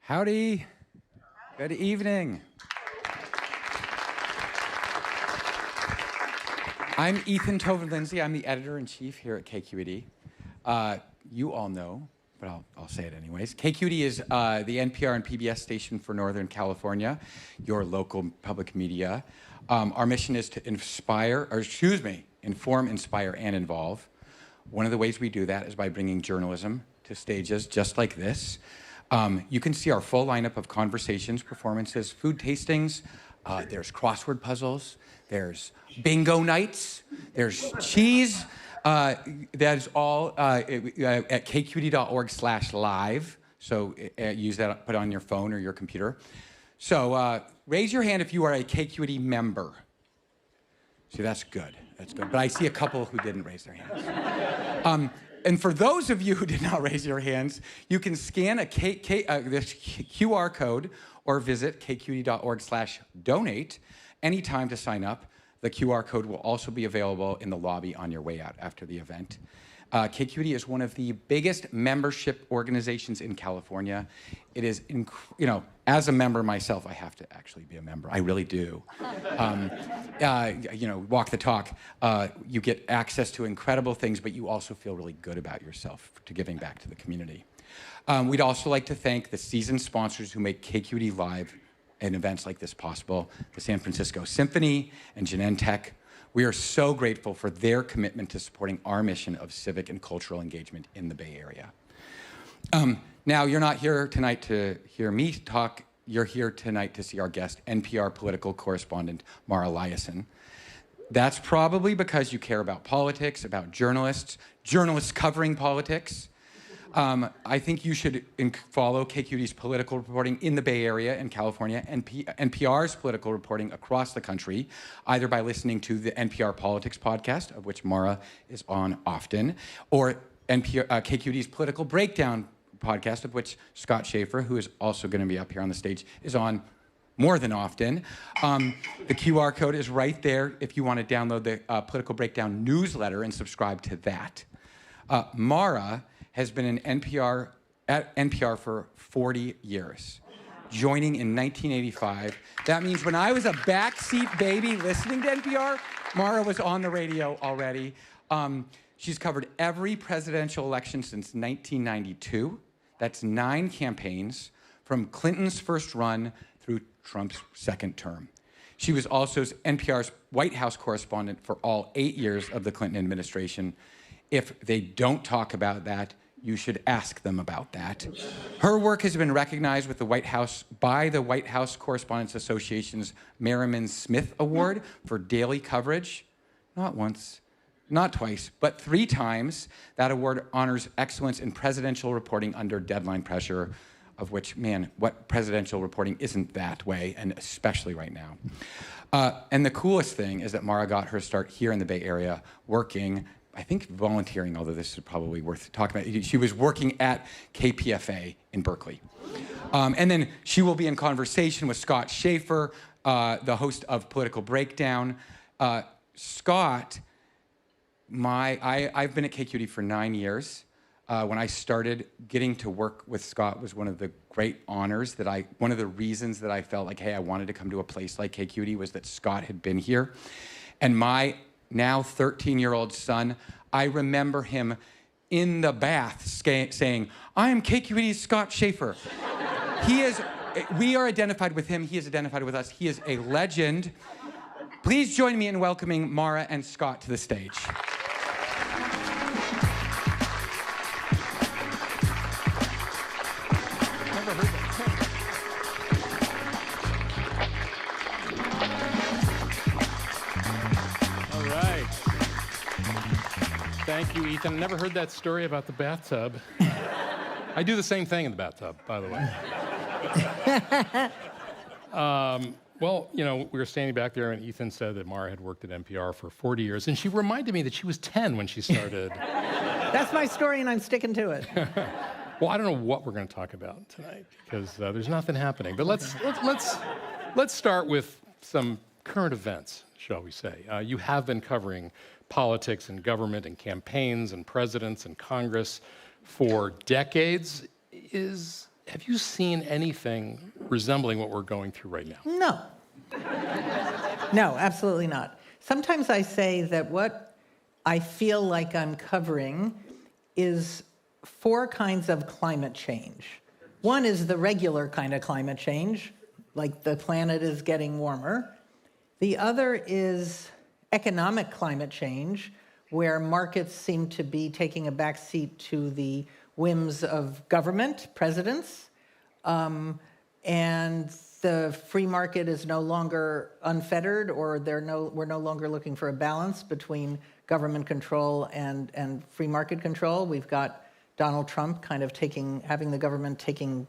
Howdy. Good evening. I'm Ethan Toven-Lindsay. I'm the editor-in-chief here at KQED. You all know, but I'll say it anyways. KQED is the NPR and PBS station for Northern California, your local public media. Our mission is to inform, inspire, and involve. One of the ways we do that is by bringing journalism to stages just like this. You can see our full lineup of conversations, performances, food tastings. There's crossword puzzles. There's bingo nights. There's cheese. That is all at kqed.org/live. So use that, put it on your phone or your computer. So raise your hand if you are a KQED member. See, that's good. That's good. But I see a couple who didn't raise their hands. And for those of you who did not raise your hands, you can scan this QR code or visit kqed.org/donate anytime to sign up. The QR code will also be available in the lobby on your way out after the event. KQED is one of the biggest membership organizations in California. It is, as a member myself, I have to actually be a member. I really do. Walk the talk. You get access to incredible things, but you also feel really good about yourself to giving back to the community. We'd also like to thank the seasoned sponsors who make KQED Live and events like this possible, the San Francisco Symphony and Genentech. We are so grateful for their commitment to supporting our mission of civic and cultural engagement in the Bay Area. Now, you're not here tonight to hear me talk. You're here tonight to see our guest, NPR political correspondent, Mara Liasson. That's probably because you care about politics, about journalists covering politics. I think you should follow KQED's political reporting in the Bay Area and California and NPR's political reporting across the country, either by listening to the NPR Politics podcast, of which Mara is on often, or KQED's Political Breakdown podcast, of which Scott Shafer, who is also going to be up here on the stage, is on more than often. The QR code is right there if you want to download the Political Breakdown newsletter and subscribe to that. Mara has been at NPR for 40 years, joining in 1985. That means when I was a backseat baby listening to NPR, Mara was on the radio already. She's covered every presidential election since 1992. That's 9 campaigns, from Clinton's first run through Trump's second term. She was also NPR's White House correspondent for all 8 years of the Clinton administration. If they don't talk about that, you should ask them about that. Her work has been recognized with by the White House Correspondents Association's Merriman Smith Award for daily coverage. Not once, not twice, but 3 times. That award honors excellence in presidential reporting under deadline pressure, of which, man, what presidential reporting isn't that way, and especially right now. And the coolest thing is that Mara got her start here in the Bay Area working, I think volunteering, although this is probably worth talking about. She was working at KPFA in Berkeley. And then she will be in conversation with Scott Shafer, the host of Political Breakdown. Scott, I've been at KQED for 9 years. When I started, getting to work with Scott was one of the great honors one of the reasons that I felt like, hey, I wanted to come to a place like KQED was that Scott had been here. And my now 13-year-old son, I remember him in the bath saying, I am KQED's Scott Shafer. We are identified with him. He is identified with us. He is a legend. Please join me in welcoming Mara and Scott to the stage. Thank you, Ethan. Never heard that story about the bathtub. I do the same thing in the bathtub, by the way. Well, we were standing back there, and Ethan said that Mara had worked at NPR for 40 years, and she reminded me that she was 10 when she started. That's my story, and I'm sticking to it. Well, I don't know what we're going to talk about tonight, because there's nothing happening. But let's start with some current events, shall we say. You have been covering politics and government and campaigns and presidents and Congress for decades. Is have you seen anything resembling what we're going through right now? No. No, absolutely not. Sometimes I say that what I feel like I'm covering is 4 kinds of climate change. One is the regular kind of climate change, like the planet is getting warmer. The other is economic climate change, where markets seem to be taking a backseat to the whims of government, presidents, and the free market is no longer unfettered, or we're no longer looking for a balance between government control and free market control. We've got Donald Trump kind of having the government taking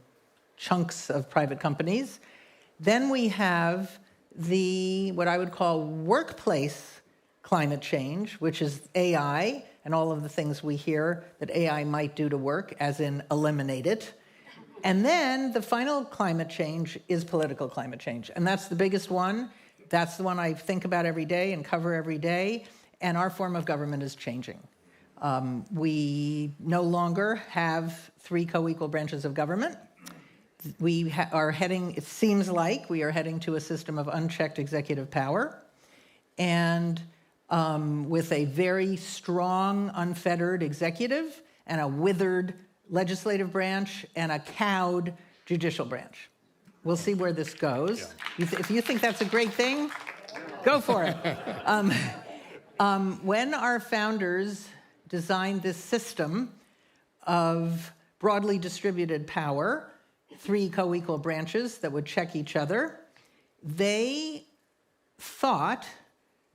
chunks of private companies. Then we have what I would call workplace climate change, which is AI and all of the things we hear that AI might do to work, as in eliminate it. And then the final climate change is political climate change. And that's the biggest one. That's the one I think about every day and cover every day. And our form of government is changing. We no longer have 3 co-equal branches of government. We are heading, it seems like we are heading to a system of unchecked executive power. And with a very strong, unfettered executive and a withered legislative branch and a cowed judicial branch. We'll see where this goes. Yeah. If you think that's a great thing, go for it. When our founders designed this system of broadly distributed power, 3 co-equal branches that would check each other, they thought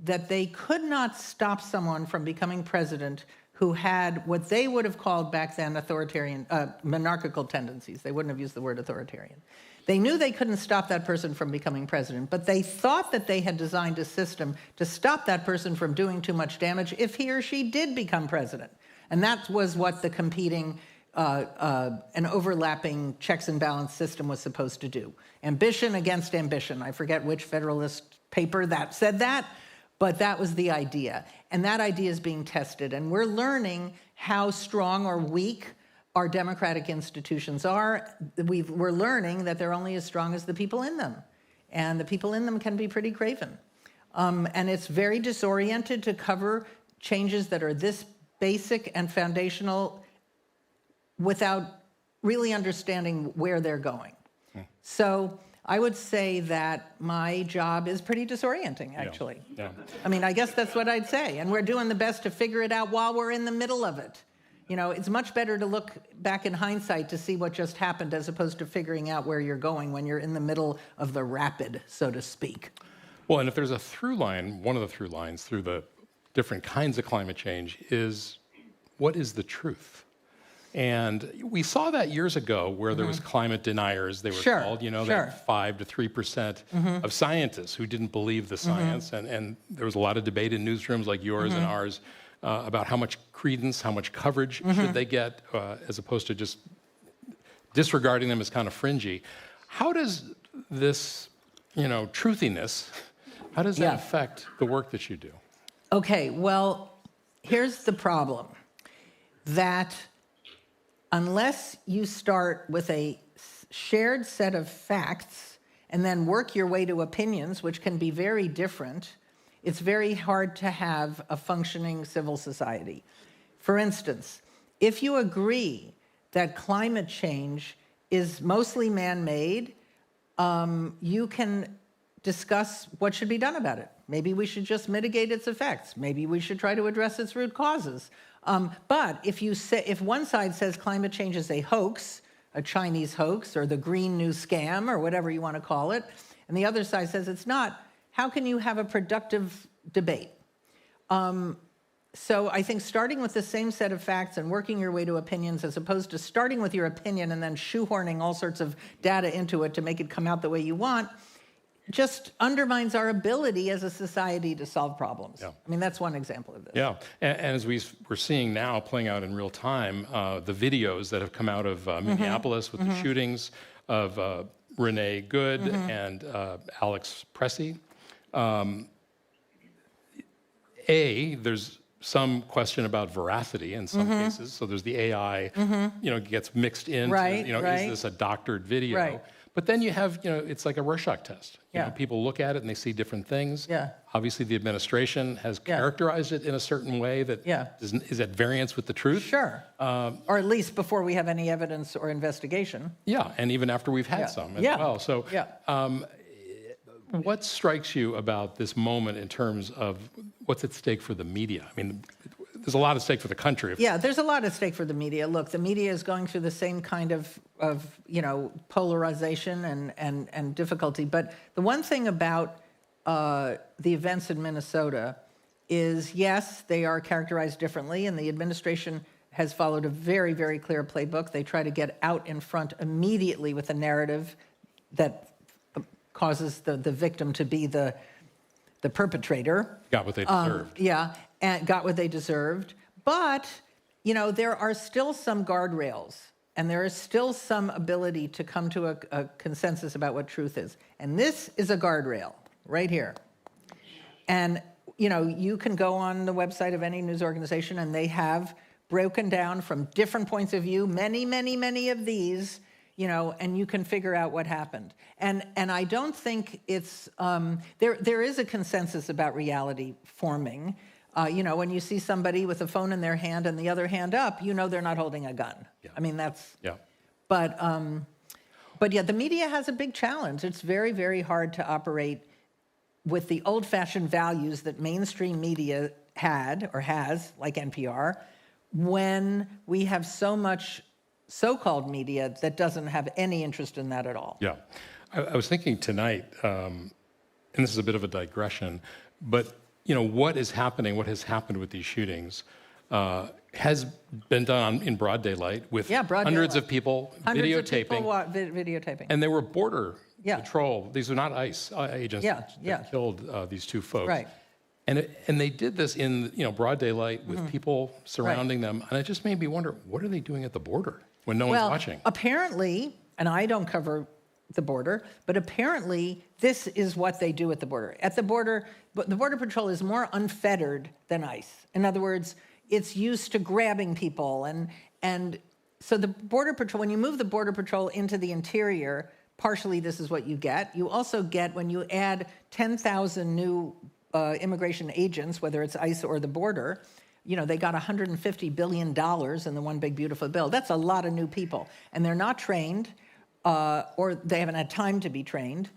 that they could not stop someone from becoming president who had what they would have called back then authoritarian, monarchical tendencies. They wouldn't have used the word authoritarian. They knew they couldn't stop that person from becoming president, but they thought that they had designed a system to stop that person from doing too much damage if he or she did become president. And that was what the competing an overlapping checks and balance system was supposed to do. Ambition against ambition. I forget which Federalist paper that said that, but that was the idea. And that idea is being tested. And we're learning how strong or weak our democratic institutions are. We're learning that they're only as strong as the people in them. And the people in them can be pretty craven. And it's very disoriented to cover changes that are this basic and foundational without really understanding where they're going. So I would say that my job is pretty disorienting, actually. Yeah. I mean, I guess that's what I'd say. And we're doing the best to figure it out while we're in the middle of it. You know, it's much better to look back in hindsight to see what just happened as opposed to figuring out where you're going when you're in the middle of the rapid, so to speak. Well, and if there's a through line, one of the through lines through the different kinds of climate change is, what is the truth? And we saw that years ago where there was climate deniers, they were called, you know, that 5 to 3% of scientists who didn't believe the science. And there was a lot of debate in newsrooms like yours and ours about how much credence, how much coverage should they get, as opposed to just disregarding them as kind of fringy. How does this, you know, truthiness, how does that affect the work that you do? Okay, well, here's the problem. That unless you start with a shared set of facts and then work your way to opinions, which can be very different, it's very hard to have a functioning civil society. For instance, if you agree that climate change is mostly man-made, you can discuss what should be done about it. Maybe we should just mitigate its effects. Maybe we should try to address its root causes. But if one side says climate change is a hoax, a Chinese hoax, or the Green New Scam, or whatever you want to call it, and the other side says it's not, how can you have a productive debate? So I think starting with the same set of facts and working your way to opinions, as opposed to starting with your opinion and then shoehorning all sorts of data into it to make it come out the way you want, just undermines our ability as a society to solve problems. Yeah. I mean, that's one example of this. Yeah, and as we're seeing now playing out in real time, the videos that have come out of Minneapolis with the shootings of Renee Good and Alex Pressey. There's some question about veracity in some cases. So there's the AI, gets mixed into, is this a doctored video? Right. But then you have, it's like a Rorschach test. Yeah. People look at it and they see different things. Yeah. Obviously, the administration has characterized it in a certain way that is at variance with the truth. Sure. Or at least before we have any evidence or investigation. Yeah, and even after we've had some as well. So what strikes you about this moment in terms of what's at stake for the media? I mean, there's a lot at stake for the country. Yeah, there's a lot at stake for the media. Look, the media is going through the same kind of polarization and difficulty. But the one thing about the events in Minnesota is, yes, they are characterized differently, and the administration has followed a very, very clear playbook. They try to get out in front immediately with a narrative that causes the victim to be the perpetrator. Got what they deserved. And got what they deserved. But, there are still some guardrails, and there is still some ability to come to a consensus about what truth is. And this is a guardrail right here. And, you can go on the website of any news organization, and they have broken down from different points of view, many, many, many of these, and you can figure out what happened. And I don't think it's, there is a consensus about reality forming. When you see somebody with a phone in their hand and the other hand up, they're not holding a gun. Yeah. I mean, that's... Yeah. But the media has a big challenge. It's very, very hard to operate with the old-fashioned values that mainstream media had or has, like NPR, when we have so much so-called media that doesn't have any interest in that at all. Yeah. I was thinking tonight, and this is a bit of a digression, but what is happening, what has happened with these shootings has been done in broad daylight with hundreds of people videotaping. And they were border patrol. These are not ICE agents that killed these two folks. Right. And they did this in broad daylight with people surrounding them. And it just made me wonder, what are they doing at the border when no one's watching? Apparently, and I don't cover the border, but apparently this is what they do at the border. At the border, the Border Patrol is more unfettered than ICE. In other words, it's used to grabbing people. And so the Border Patrol, when you move the Border Patrol into the interior, partially this is what you get. You also get, when you add 10,000 new immigration agents, whether it's ICE or the border, they got $150 billion in the One Big Beautiful Bill. That's a lot of new people. And they're not trained, or they haven't had time to be trained.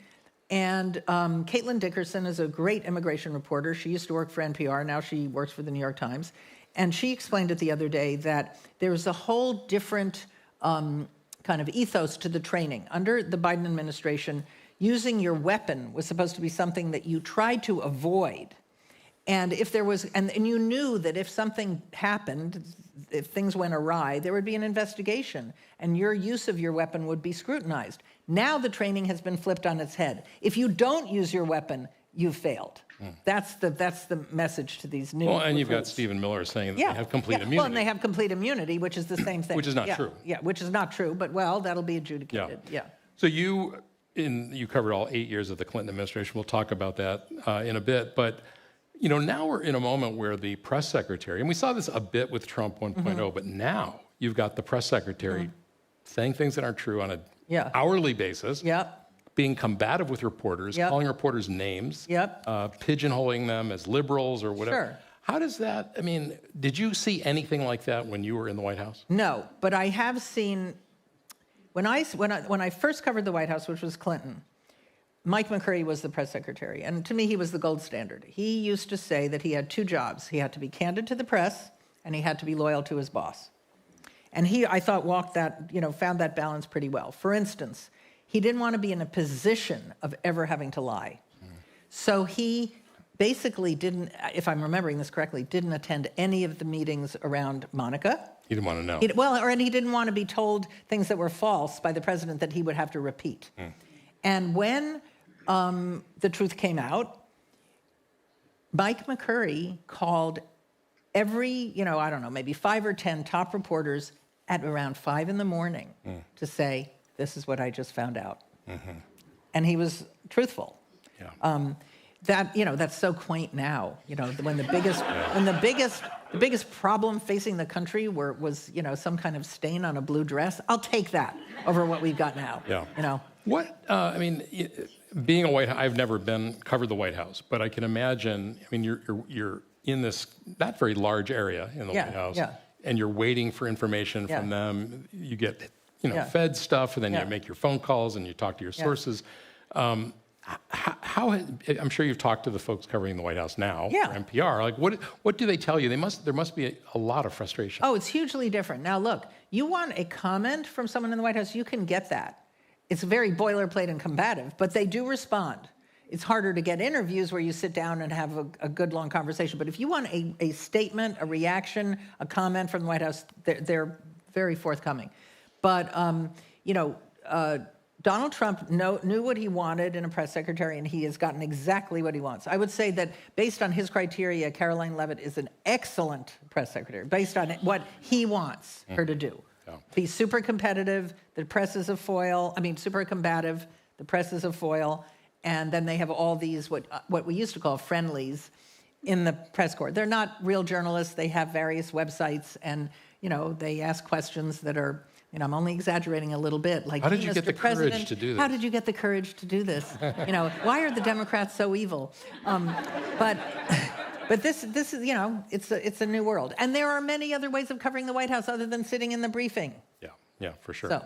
And Caitlin Dickerson is a great immigration reporter. She used to work for NPR. Now she works for the New York Times. And she explained it the other day that there's a whole different kind of ethos to the training. Under the Biden administration, using your weapon was supposed to be something that you tried to avoid. And if there was, and you knew that if something happened, if things went awry, there would be an investigation, and your use of your weapon would be scrutinized. Now the training has been flipped on its head. If you don't use your weapon, you've failed. That's the message to these new and you've got recruits. Stephen Miller saying that they have complete immunity. Well, and they have complete immunity, which is the same thing. Which is not true. Yeah, which is not true, but that'll be adjudicated. Yeah. So you covered all 8 years of the Clinton administration. We'll talk about that in a bit, but now we're in a moment where the press secretary, and we saw this a bit with Trump 1.0, but now you've got the press secretary saying things that aren't true on an hourly basis, being combative with reporters, calling reporters names, pigeonholing them as liberals or whatever. Sure. How does that, did you see anything like that when you were in the White House? No, but I have seen, when I first covered the White House, which was Clinton, Mike McCurry was the press secretary, and to me, he was the gold standard. He used to say that he had two jobs. He had to be candid to the press, and he had to be loyal to his boss. And he, I thought, found that balance pretty well. For instance, he didn't want to be in a position of ever having to lie. So he basically didn't, if I'm remembering this correctly, didn't attend any of the meetings around Monica. He didn't want to know. And he didn't want to be told things that were false by the president that he would have to repeat. And when the truth came out, Mike McCurry called every, maybe 5 or 10 top reporters at around 5 in the morning to say, this is what I just found out. And he was truthful. that's so quaint now. When the biggest problem facing the country was some kind of stain on a blue dress. I'll take that over what we've got now. Yeah. What being a White House, I've never covered the White House, but I can imagine. I mean, you're in this not very large area in the White House, and you're waiting for information from them. You get fed stuff, and then you make your phone calls and you talk to your sources. I'm sure you've talked to the folks covering the White House now for NPR. Like, what do they tell you? There must be a lot of frustration. Oh, it's hugely different. Now, look, you want a comment from someone in the White House, you can get that. It's very boilerplate and combative, but they do respond. It's harder to get interviews where you sit down and have a good long conversation. But if you want a statement, a reaction, a comment from the White House, they're very forthcoming. But Donald Trump knew what he wanted in a press secretary, and he has gotten exactly what he wants. I would say that based on his criteria, Caroline Leavitt is an excellent press secretary, based on what he wants her to do. Be super competitive, the press is a foil. Super combative, the press is a foil. And then they have all these, what we used to call friendlies in the press corps. They're not real journalists. They have various websites, and, they ask questions that are, I'm only exaggerating a little bit. Like, how did you get the courage to do this? How did you get the courage to do this? Why are the Democrats so evil? But this is, it's a new world. And there are many other ways of covering the White House other than sitting in the briefing. Yeah, for sure. So,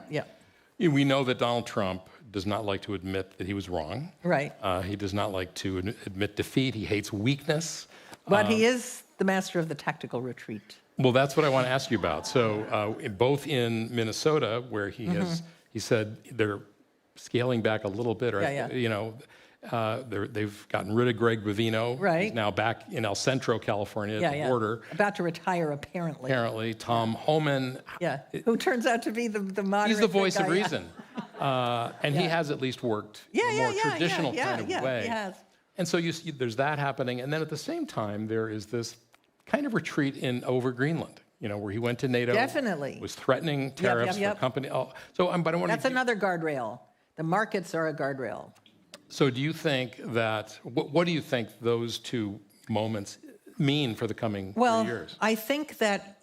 we know that Donald Trump does not like to admit that he was wrong. Right. He does not like to admit defeat. He hates weakness. But he is the master of the tactical retreat. Well, that's what I want to ask you about. So both in Minnesota, where he said they're scaling back a little bit, or they've gotten rid of Greg Bovino. Right. He's now back in El Centro, California, at the border. About to retire, apparently. Apparently, Tom Homan. Yeah, who turns out to be the moderate. He's the voice of guy, reason. And he has at least worked in a more traditional kind of way. He has. And so there's that happening. And then at the same time, there is this kind of retreat over Greenland, where he went to NATO. Definitely. Was threatening tariffs for company. But I want That's another guardrail. The markets are a guardrail. So do you think that, what do you think those two moments mean for the coming 3 years? Well, I think that,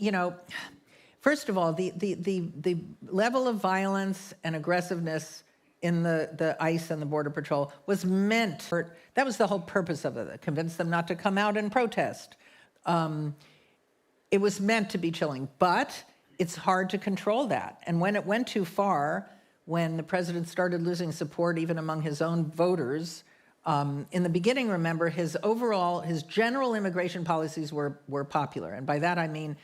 first of all, the level of violence and aggressiveness in the ICE and the Border Patrol was meant for, that was the whole purpose of it, convince them not to come out and protest. It was meant to be chilling, but it's hard to control that. And when it went too far, when the president started losing support even among his own voters, in the beginning, remember, his general immigration policies were popular. And by that I mean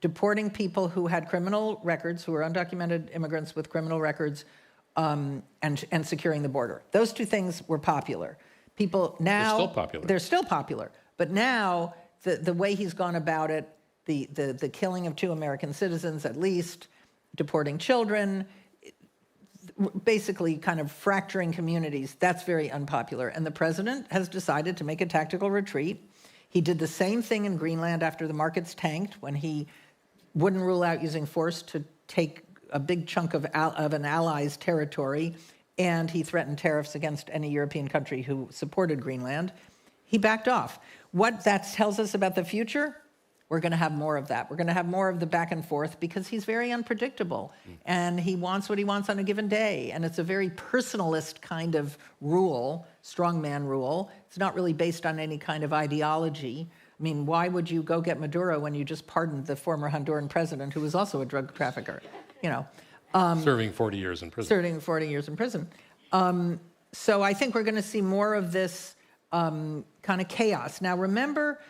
deporting people who had criminal records, who were undocumented immigrants with criminal records, and securing the border. Those two things were popular. People now— They're still popular. They're still popular. But now, the way he's gone about it, the killing of 2 American citizens at least, deporting children, basically kind of fracturing communities, that's very unpopular. And the president has decided to make a tactical retreat. He did the same thing in Greenland after the markets tanked, when he wouldn't rule out using force to take a big chunk of an ally's territory, and he threatened tariffs against any European country who supported Greenland. He backed off. What that tells us about the future? We're going to have more of that. We're going to have more of the back and forth, because he's very unpredictable, and he wants what he wants on a given day. And it's a very personalist kind of rule, strongman rule. It's not really based on any kind of ideology. I mean, why would you go get Maduro when you just pardoned the former Honduran president, who was also a drug trafficker? Serving 40 years in prison. Serving 40 years in prison. So I think we're going to see more of this kind of chaos. Now, remember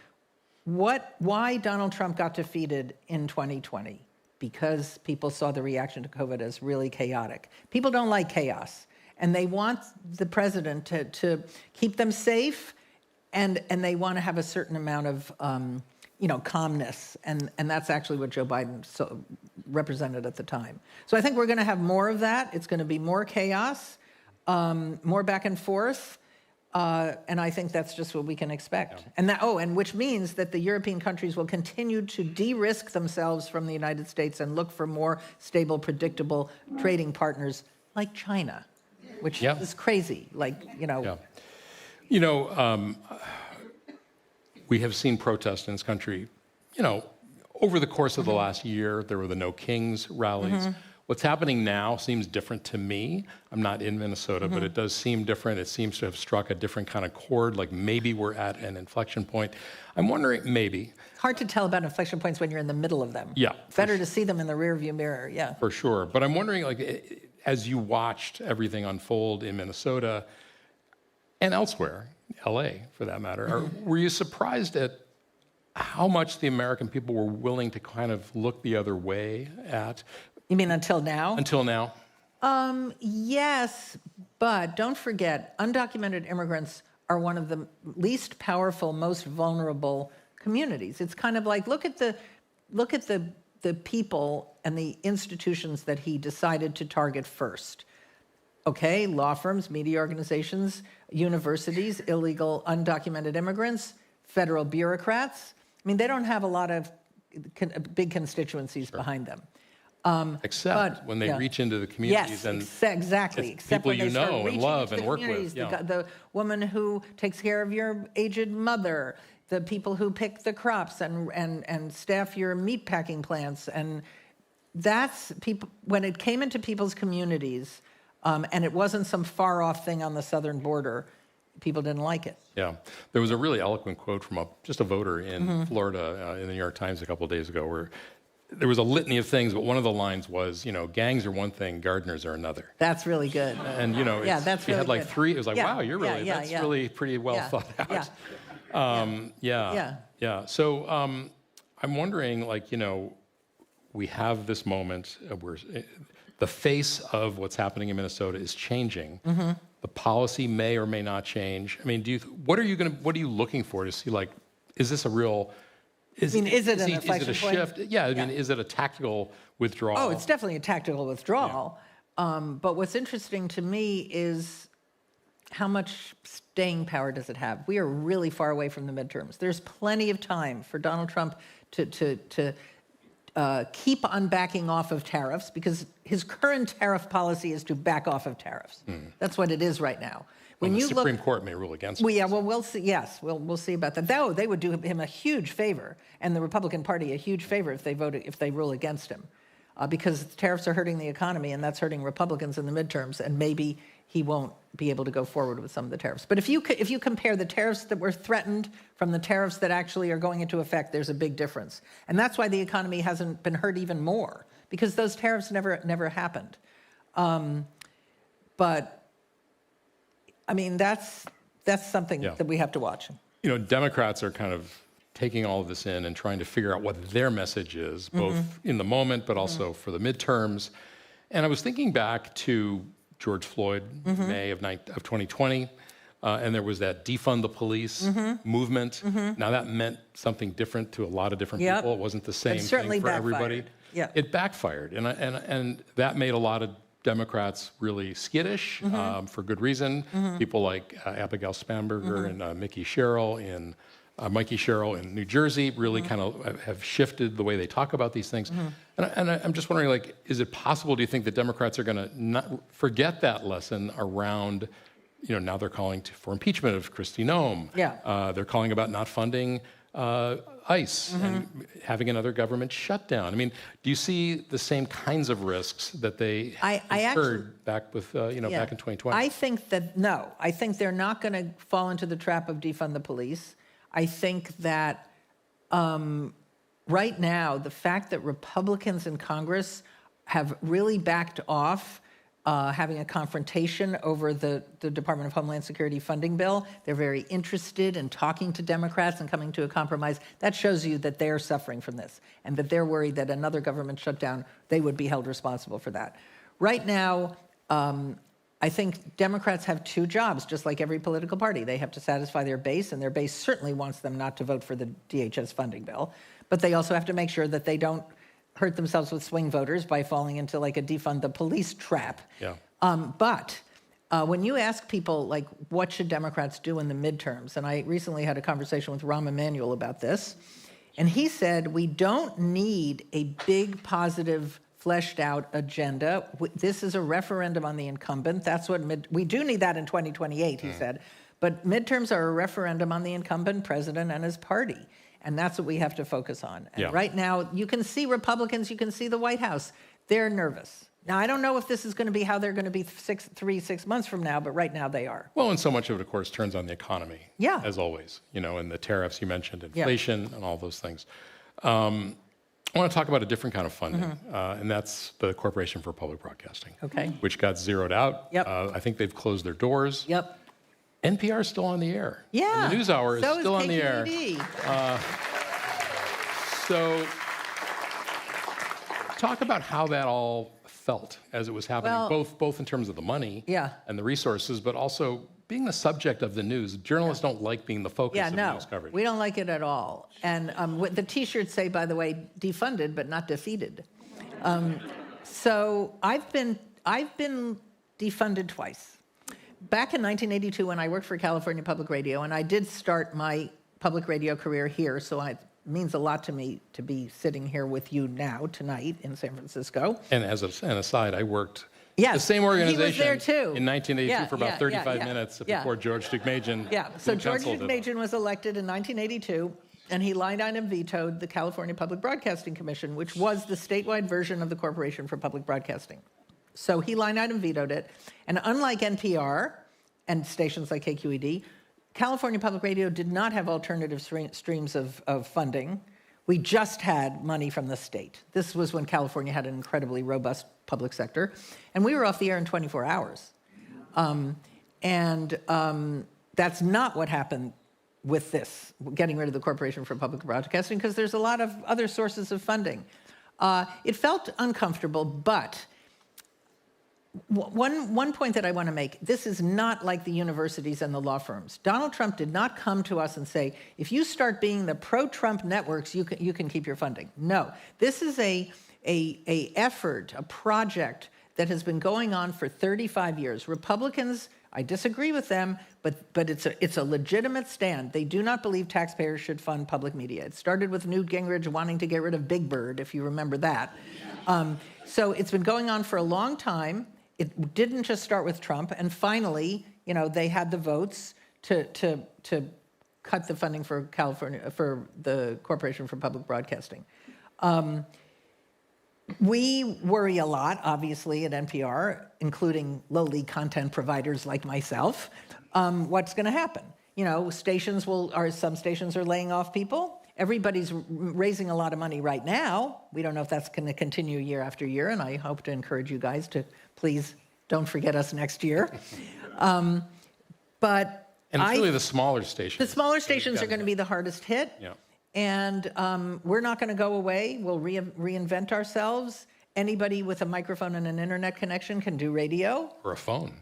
why Donald Trump got defeated in 2020? Because people saw the reaction to COVID as really chaotic. People don't like chaos, and they want the president to keep them safe, and they want to have a certain amount of calmness, and that's actually what Joe Biden represented at the time. So I think we're going to have more of that. It's going to be more chaos, more back and forth. And I think that's just what we can expect. Yeah. And which means that the European countries will continue to de-risk themselves from the United States and look for more stable, predictable trading partners like China, which is crazy. You know, we have seen protests in this country, you know, over the course of the last year. There were the No Kings rallies. What's happening now seems different to me. I'm not in Minnesota, but it does seem different. It seems to have struck a different kind of chord, like maybe we're at an inflection point. I'm wondering, maybe. Hard to tell about inflection points when you're in the middle of them. Yeah. Better to see them in the rearview mirror, yeah. For sure. But I'm wondering, like, as you watched everything unfold in Minnesota and elsewhere, LA for that matter, were you surprised at how much the American people were willing to kind of look the other way at? You mean until now? Until now? Yes, but don't forget, undocumented immigrants are one of the least powerful, most vulnerable communities. It's kind of like, look at the people and the institutions that he decided to target first. Okay, law firms, media organizations, universities, illegal undocumented immigrants, federal bureaucrats. I mean, they don't have a lot of big constituencies behind them. Except when they reach into the communities, and exactly. Except people when they you start know and reaching love into and the work with. communities, Yeah. The woman who takes care of your aged mother, the people who pick the crops and staff your meat packing plants, and that's people. When it came into people's communities, and it wasn't some far off thing on the southern border, people didn't like it. Yeah, there was a really eloquent quote from just a voter in Florida in the New York Times a couple of days ago, where there was a litany of things, but one of the lines was, you know, gangs are one thing, gardeners are another. That's really good. And you know, that's we really had like good. three. It was like, Yeah, wow, you're really that's really pretty well thought out. Yeah. So I'm wondering, like, you know, we have this moment where the face of what's happening in Minnesota is changing. The policy may or may not change. I mean, what are you looking for to see, like, is this a real? Is it an inflection point? Shift? Yeah, I mean, is it a tactical withdrawal? Oh, it's definitely a tactical withdrawal. Yeah. But what's interesting to me is how much staying power does it have? We are really far away from the midterms. There's plenty of time for Donald Trump to keep on backing off of tariffs, because his current tariff policy is to back off of tariffs. That's what it is right now. When the Supreme Court may rule against it. Well, yeah, well, we'll see. Yes, we'll see about that. Though they would do him a huge favor, and the Republican Party a huge favor if they rule against him, because tariffs are hurting the economy, and that's hurting Republicans in the midterms, and maybe he won't be able to go forward with some of the tariffs. But if you compare the tariffs that were threatened from the tariffs that actually are going into effect, there's a big difference, and that's why the economy hasn't been hurt even more, because those tariffs never happened. But I mean, that's something that we have to watch. You know, Democrats are kind of taking all of this in and trying to figure out what their message is, both in the moment, but also for the midterms. And I was thinking back to George Floyd, May of 2020, and there was that defund the police movement. Now that meant something different to a lot of different people. It wasn't the same thing for everybody. Yeah. It backfired, and that made a lot of Democrats really skittish for good reason. People like Abigail Spanberger and Mikey Sherrill in New Jersey really kind of have shifted the way they talk about these things. And I'm just wondering, like, is it possible, do you think that Democrats are going to not forget that lesson around, you know, now they're calling for impeachment of Kristi Noem. They're calling about not funding ICE and having another government shutdown. I mean, do you see the same kinds of risks that they heard back with, back in 2020? I think that, no. I think they're not going to fall into the trap of defund the police. I think that right now, the fact that Republicans in Congress have really backed off having a confrontation over the Department of Homeland Security funding bill. They're very interested in talking to Democrats and coming to a compromise. That shows you that they're suffering from this, and that they're worried that another government shutdown, they would be held responsible for that. Right now, I think Democrats have two jobs, just like every political party. They have to satisfy their base, and their base certainly wants them not to vote for the DHS funding bill. But they also have to make sure that they don't hurt themselves with swing voters by falling into like a defund the police trap. But when you ask people, like, what should Democrats do in the midterms? And I recently had a conversation with Rahm Emanuel about this. And he said, we don't need a big, positive, fleshed out agenda. This is a referendum on the incumbent. That's what we do need that in 2028, he said. But midterms are a referendum on the incumbent president and his party. And that's what we have to focus on. And right now, you can see Republicans, you can see the White House. They're nervous. Now, I don't know if this is going to be how they're going to be 6 months from now, but right now they are. Well, and so much of it, of course, turns on the economy, Yeah. as always, and the tariffs you mentioned, inflation, and all those things. I want to talk about a different kind of funding, and that's the Corporation for Public Broadcasting, which got zeroed out. I think they've closed their doors. NPR is still on the air. And the NewsHour is still on the air. So talk about how that all felt as it was happening, both in terms of the money and the resources, but also being the subject of the news. Journalists don't like being the focus of news coverage. We don't like it at all. And the T-shirts say, by the way, defunded but not defeated. So I've been defunded twice. Back in 1982, when I worked for California Public Radio, and I did start my public radio career here, so it means a lot to me to be sitting here with you now, tonight, in San Francisco. And as an aside, I worked the same organization he was there too. in 1982 for about 35 minutes before George Deukmejian. So George Deukmejian was elected in 1982, and he line item vetoed the California Public Broadcasting Commission, which was the statewide version of the Corporation for Public Broadcasting. So he line item vetoed it. And unlike NPR and stations like KQED, California Public Radio did not have alternative streams of funding. We just had money from the state. This was when California had an incredibly robust public sector. And we were off the air in 24 hours. That's not what happened with this, getting rid of the Corporation for Public Broadcasting, because there's a lot of other sources of funding. It felt uncomfortable, but one point that I want to make, this is not like the universities and the law firms. Donald Trump did not come to us and say, if you start being the pro-Trump networks, you can keep your funding. No, this is a effort, a project that has been going on for 35 years. Republicans, I disagree with them, but it's a legitimate stand. They do not believe taxpayers should fund public media. It started with Newt Gingrich wanting to get rid of Big Bird, if you remember that. So it's been going on for a long time. It didn't just start with Trump, and finally, they had the votes to cut the funding for California, for the Corporation for Public Broadcasting. We worry a lot, obviously, at NPR, including lowly content providers like myself. What's going to happen? Some stations are laying off people. Everybody's raising a lot of money right now. We don't know if that's going to continue year after year, and I hope to encourage you guys to please don't forget us next year. And it's really the smaller stations. The smaller stations are going to be the hardest hit. And we're not going to go away. We'll reinvent ourselves. Anybody with a microphone and an internet connection can do radio. Or a phone.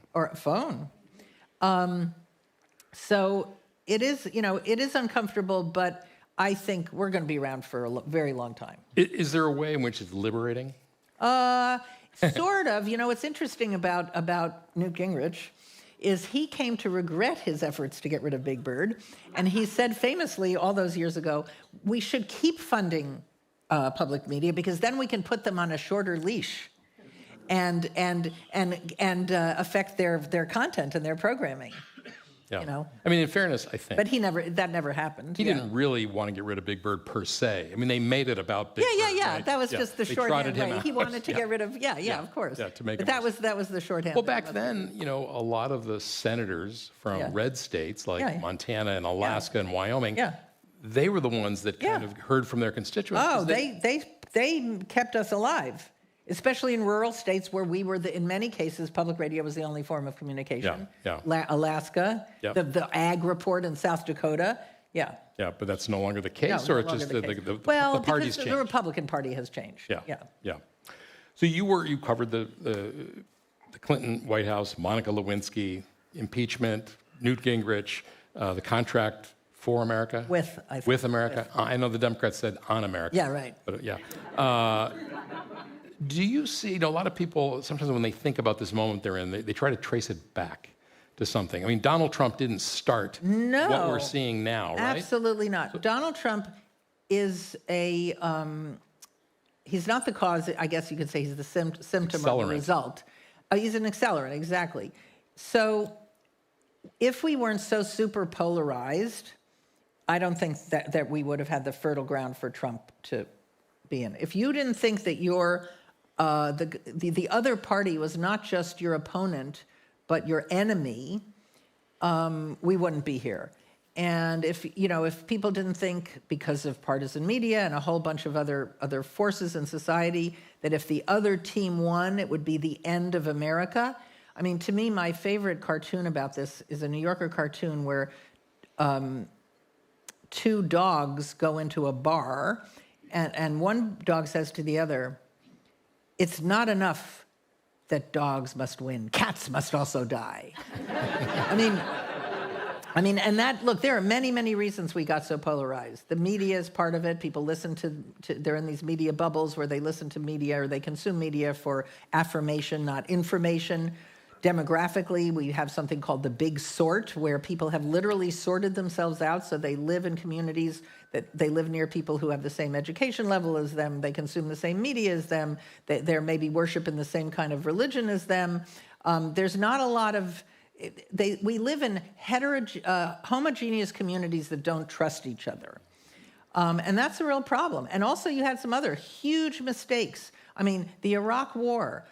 So it is uncomfortable, but I think we're going to be around for a very long time. Is there a way in which it's liberating? Sort of. What's interesting about Newt Gingrich is he came to regret his efforts to get rid of Big Bird, and he said famously all those years ago, we should keep funding public media because then we can put them on a shorter leash and affect their content and their programming. I mean, in fairness, I think. But that never happened. He didn't really want to get rid of Big Bird per se. I mean, they made it about Big Bird. Right? That was just the shorthand way. He wanted to get rid of, of course. To make but that was the shorthand. Well, back then, a lot of the senators from red states like Montana and Alaska and Wyoming, they were the ones that kind of heard from their constituents. Oh, they kept us alive. Especially in rural states where we were, in many cases, public radio was the only form of communication. Alaska, the ag report in South Dakota, Yeah, but that's no longer the case, or it's just the party's changed? The Republican Party has changed. Yeah. So you covered the Clinton White House, Monica Lewinsky, impeachment, Newt Gingrich, the contract for America? With America. I know the Democrats said on America. Yeah, right. But do you see, a lot of people, sometimes when they think about this moment they're in, they try to trace it back to something. I mean, Donald Trump didn't start what we're seeing now, right? Absolutely not. So, Donald Trump is he's not the cause, I guess you could say he's the symptom of the result. He's an accelerant, exactly. So if we weren't so super polarized, I don't think that we would have had the fertile ground for Trump to be in. If you didn't think that the other party was not just your opponent, but your enemy, we wouldn't be here. And if people didn't think, because of partisan media and a whole bunch of other forces in society, that if the other team won, it would be the end of America. I mean, to me, my favorite cartoon about this is a New Yorker cartoon where two dogs go into a bar, and one dog says to the other, "It's not enough that dogs must win. Cats must also die." I mean, and look, there are many, many reasons we got so polarized. The media is part of it. People listen they're in these media bubbles where they listen to media or they consume media for affirmation, not information. Demographically, we have something called the big sort, where people have literally sorted themselves out, so they live in communities that they live near people who have the same education level as them, they consume the same media as them, they're maybe worshiping the same kind of religion as them. There's not a lot of... we live in homogeneous communities that don't trust each other. And that's a real problem. And also you had some other huge mistakes. I mean, the Iraq War,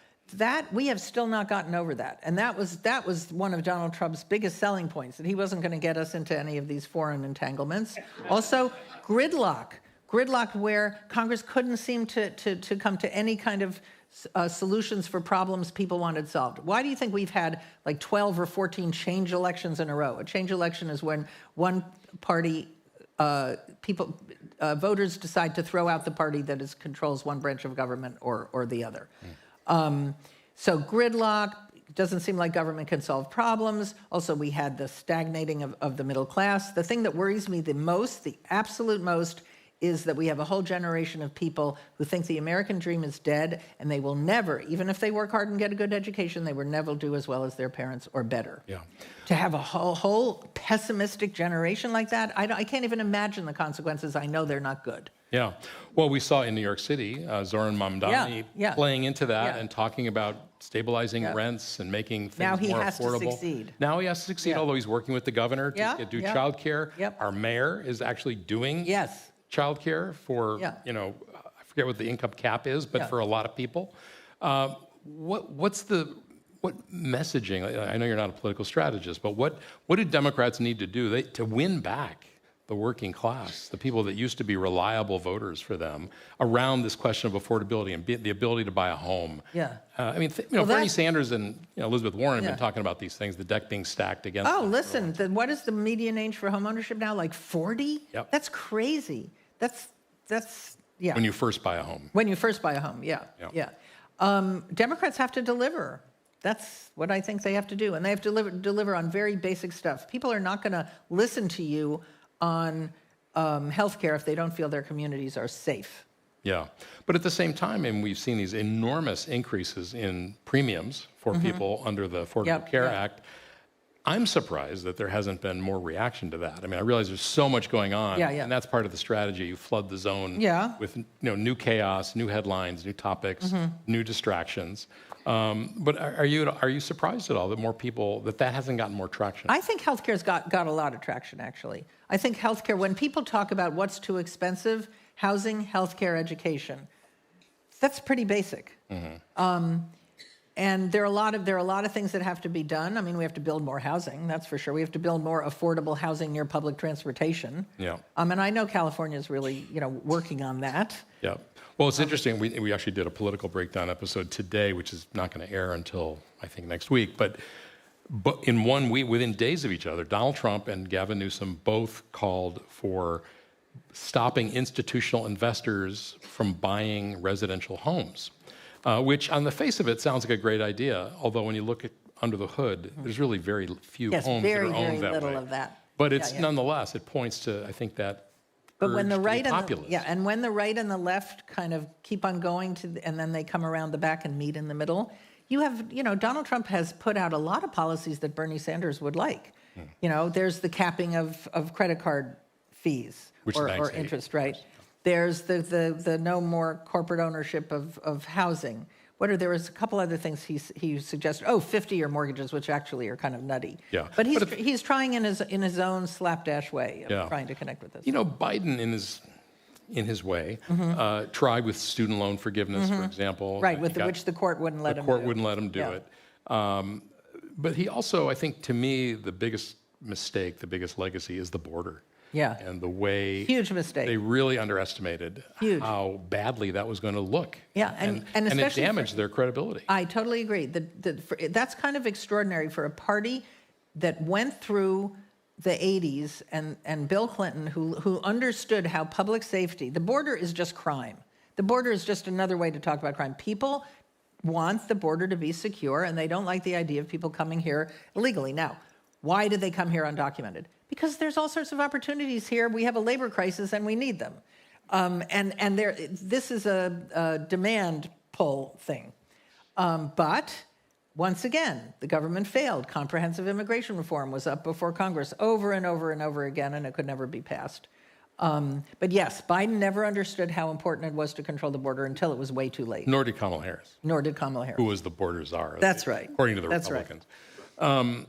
we have still not gotten over that. And that was one of Donald Trump's biggest selling points, that he wasn't going to get us into any of these foreign entanglements. Also, gridlock where Congress couldn't seem to come to any kind of solutions for problems people wanted solved. Why do you think we've had like 12 or 14 change elections in a row? A change election is when one party, voters decide to throw out the party that controls one branch of government or the other. So gridlock, doesn't seem like government can solve problems. Also, we had the stagnating of the middle class. The thing that worries me the most, the absolute most, is that we have a whole generation of people who think the American dream is dead, and they will never, even if they work hard and get a good education, they will never do as well as their parents or better. Yeah. To have a whole pessimistic generation like that, I can't even imagine the consequences. I know they're not good. Yeah. Well, we saw in New York City, Zoran Mamdani playing into that and talking about stabilizing rents and making things more affordable. Now he has to succeed. Now he has to succeed, although he's working with the governor to do child care. Our mayor is actually doing child care for, I forget what the income cap is, but for a lot of people. What messaging, I know you're not a political strategist, but what do Democrats need to do to win back the working class, the people that used to be reliable voters for them, around this question of affordability and the ability to buy a home? I mean, Bernie Sanders and Elizabeth Warren have been talking about these things, the deck being stacked against them. Listen, what is the median age for homeownership now? Like 40? Yep. That's crazy. That's When you first buy a home. When you first buy a home, Democrats have to deliver. That's what I think they have to do. And they have to deliver on very basic stuff. People are not going to listen to you on healthcare if they don't feel their communities are safe. Yeah, but at the same time, and we've seen these enormous increases in premiums for people under the Affordable Care Act. I'm surprised that there hasn't been more reaction to that. I mean, I realize there's so much going on, and that's part of the strategy. You flood the zone with new chaos, new headlines, new topics, new distractions. But are you surprised at all that more people that hasn't gotten more traction? I think healthcare's got a lot of traction, actually. I think healthcare, when people talk about what's too expensive, housing, healthcare, education, that's pretty basic. And there are a lot of things that have to be done. I mean, we have to build more housing, that's for sure. We have to build more affordable housing near public transportation. And I know California is really, working on that. Well, it's interesting. We actually did a political breakdown episode today, which is not going to air until I think next week. But in 1 week, within days of each other, Donald Trump and Gavin Newsom both called for stopping institutional investors from buying residential homes. Which on the face of it sounds like a great idea, although when you look under the hood, there's really very few homes that are owned that way. Little of that. But it's nonetheless, it points to, I think, that when the right and when the right and the left kind of keep on going and then they come around the back and meet in the middle, you have, Donald Trump has put out a lot of policies that Bernie Sanders would like. There's the capping of credit card fees or interest, right? There's the no more corporate ownership of housing. there was a couple other things he suggested. Oh, 50-year mortgages, which actually are kind of nutty. Yeah. But he's trying in his own slapdash way of trying to connect with this. You know, Biden in his way tried with student loan forgiveness, for example. Right, which the court wouldn't let him do. The court wouldn't let him do it. But he also, I think, to me, the biggest mistake, the biggest legacy is the border. Yeah. And the way huge mistake. They really underestimated how badly that was going to look. Yeah, and it damaged their credibility. I totally agree. That's kind of extraordinary for a party that went through the 80s and Bill Clinton, who understood how public safety, the border is just crime. The border is just another way to talk about crime. People want the border to be secure, and they don't like the idea of people coming here illegally. Now, why did they come here undocumented? Because there's all sorts of opportunities here. We have a labor crisis, and we need them. This is a demand pull thing. But once again, the government failed. Comprehensive immigration reform was up before Congress over and over and over again, and it could never be passed. But yes, Biden never understood how important it was to control the border until it was way too late. Nor did Kamala Harris. Who was the border czar. That's right. According to the Republicans. Right.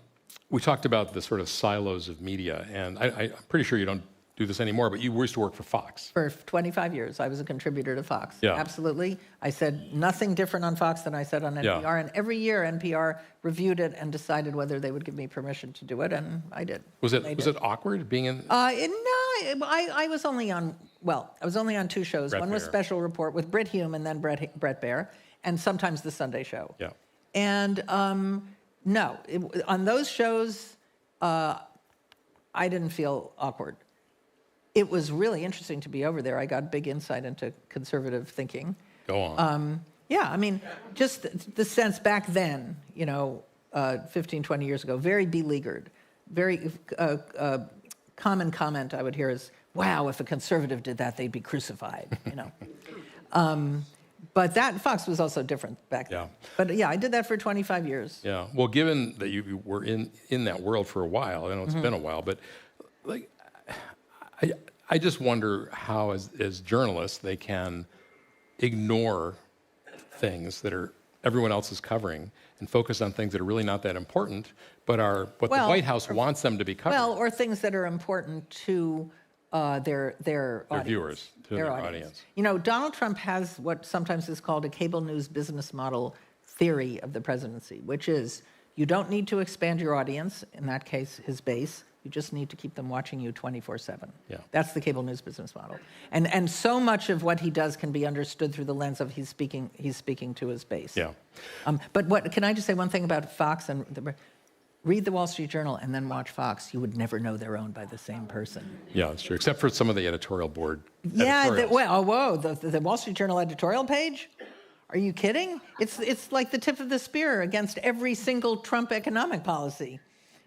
We talked about the sort of silos of media, and I'm pretty sure you don't do this anymore, but you used to work for Fox. For 25 years, I was a contributor to Fox. Yeah. Absolutely. I said nothing different on Fox than I said on NPR, and every year NPR reviewed it and decided whether they would give me permission to do it, and I did. Was it awkward being in? No, I was only on, I was only on two shows. One was Special Report with Brit Hume and then Brett Baier, and sometimes The Sunday Show. Yeah. And no, on those shows, I didn't feel awkward. It was really interesting to be over there. I got big insight into conservative thinking. Go on. Yeah, I mean, just the sense back then, 15, 20 years ago, very beleaguered. Very common comment I would hear is, wow, if a conservative did that, they'd be crucified, But Fox was also different back then. But yeah, I did that for 25 years. Yeah. Well, given that you were in that world for a while, I know it's been a while, but like, I just wonder how, as journalists, they can ignore things that everyone else is covering and focus on things that are really not that important, but are what the White House wants them to be covering. Well, or things that are important to their viewers, to their audience. Donald Trump has what sometimes is called a cable news business model theory of the presidency, which is you don't need to expand your audience, in that case, his base. You just need to keep them watching you 24/7. Yeah. That's the cable news business model. And so much of what he does can be understood through the lens of he's speaking to his base. Yeah. But can I just say one thing about Fox and read the Wall Street Journal and then watch Fox. You would never know they're owned by the same person. Yeah, that's true. Except for some of the editorial board. Yeah, the Wall Street Journal editorial page? Are you kidding? It's like the tip of the spear against every single Trump economic policy.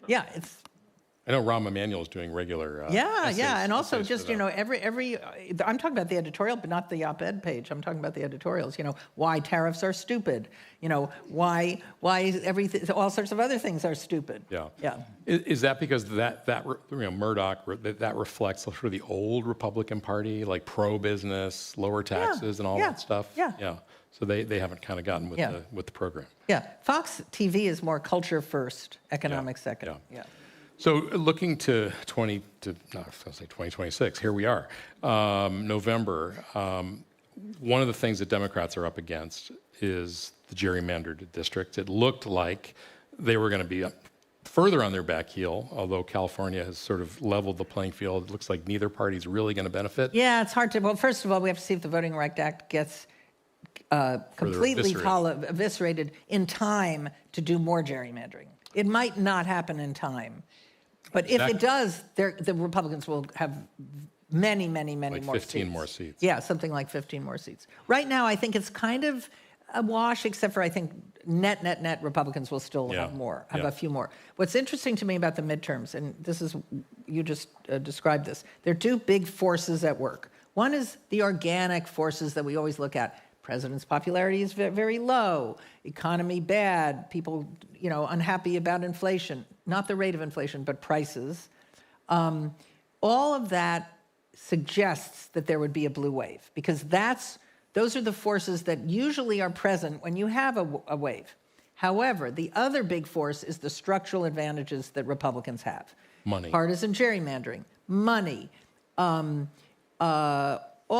Yeah, it's. I know Rahm Emanuel is doing regular. And also just every. I'm talking about the editorial, but not the op-ed page. I'm talking about the editorials. Why tariffs are stupid. Why everything, all sorts of other things are stupid. Yeah. Yeah. Is that because Murdoch that reflects sort of the old Republican Party, like pro-business, lower taxes, and all that stuff? Yeah. Yeah. So they haven't kind of gotten with the program. Yeah. Fox TV is more culture first, economics second. Yeah. So looking to 2026, here we are, November. One of the things that Democrats are up against is the gerrymandered districts. It looked like they were going to be further on their back heel, although California has sort of leveled the playing field. It looks like neither party is really going to benefit. Yeah, it's hard to. Well, first of all, we have to see if the Voting Rights Act gets completely eviscerated in time to do more gerrymandering. It might not happen in time. But if it does, the Republicans will have many more seats. 15 more seats. Yeah, something like 15 more seats. Right now, I think it's kind of a wash, except for I think net Republicans will still have a few more. What's interesting to me about the midterms, and this is, you just described this, there are two big forces at work. One is the organic forces that we always look at. President's popularity is very low, economy bad, people unhappy about inflation, not the rate of inflation, but prices. All of that suggests that there would be a blue wave, because that's Those are the forces that usually are present when you have a wave. However, the other big force is the structural advantages that Republicans have. Money. Partisan gerrymandering, money, all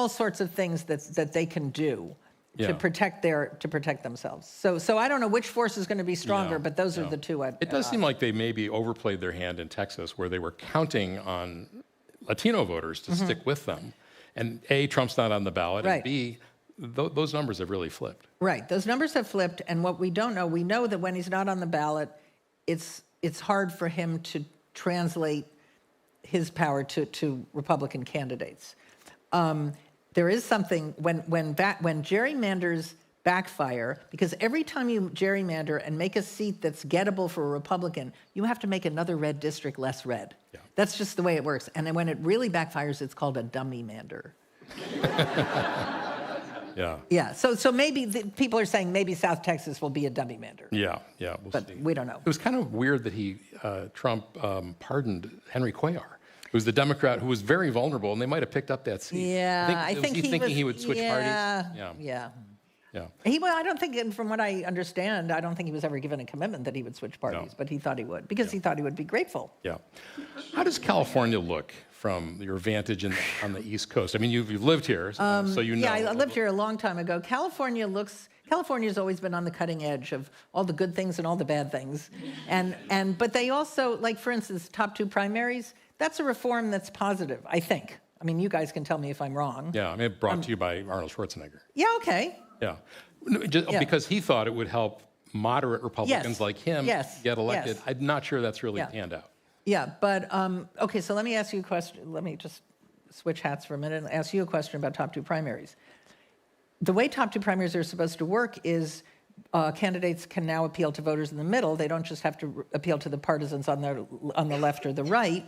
sorts of things that they can do to protect themselves. So I don't know which force is going to be stronger, but those are the two. It does seem like they maybe overplayed their hand in Texas, where they were counting on Latino voters to stick with them. And A, Trump's not on the ballot, and B, those numbers have really flipped. Right, those numbers have flipped, and what we don't know, we know that when he's not on the ballot, it's hard for him to translate his power to Republican candidates. There is something when gerrymanders backfire, because every time you gerrymander and make a seat that's gettable for a Republican, you have to make another red district less red. Yeah. That's just the way it works. And then when it really backfires, it's called a dummy-mander. Yeah. So maybe people are saying maybe South Texas will be a dummy-mander. Yeah. We'll but see. We don't know. It was kind of weird that Trump pardoned Henry Cuellar, who was the Democrat who was very vulnerable, and they might have picked up that seat. Yeah, I think he would switch parties. Yeah. I don't think, and from what I understand, I don't think he was ever given a commitment that he would switch parties, but he thought he would, because he thought he would be grateful. Yeah. How does California look from your vantage on the East Coast? I mean, you've lived here, so you know. Yeah, I lived here a long time ago. California's always been on the cutting edge of all the good things and all the bad things. But they also, like, for instance, top two primaries, that's a reform that's positive, I think. I mean, you guys can tell me if I'm wrong. Yeah, I mean, brought to you by Arnold Schwarzenegger. Yeah, okay. Yeah. Because he thought it would help moderate Republicans like him get elected. Yes. I'm not sure that's really panned out. Yeah, but, okay, so let me ask you a question. Let me just switch hats for a minute and ask you a question about top two primaries. The way top two primaries are supposed to work is candidates can now appeal to voters in the middle. They don't just have to appeal to the partisans on the left or the right.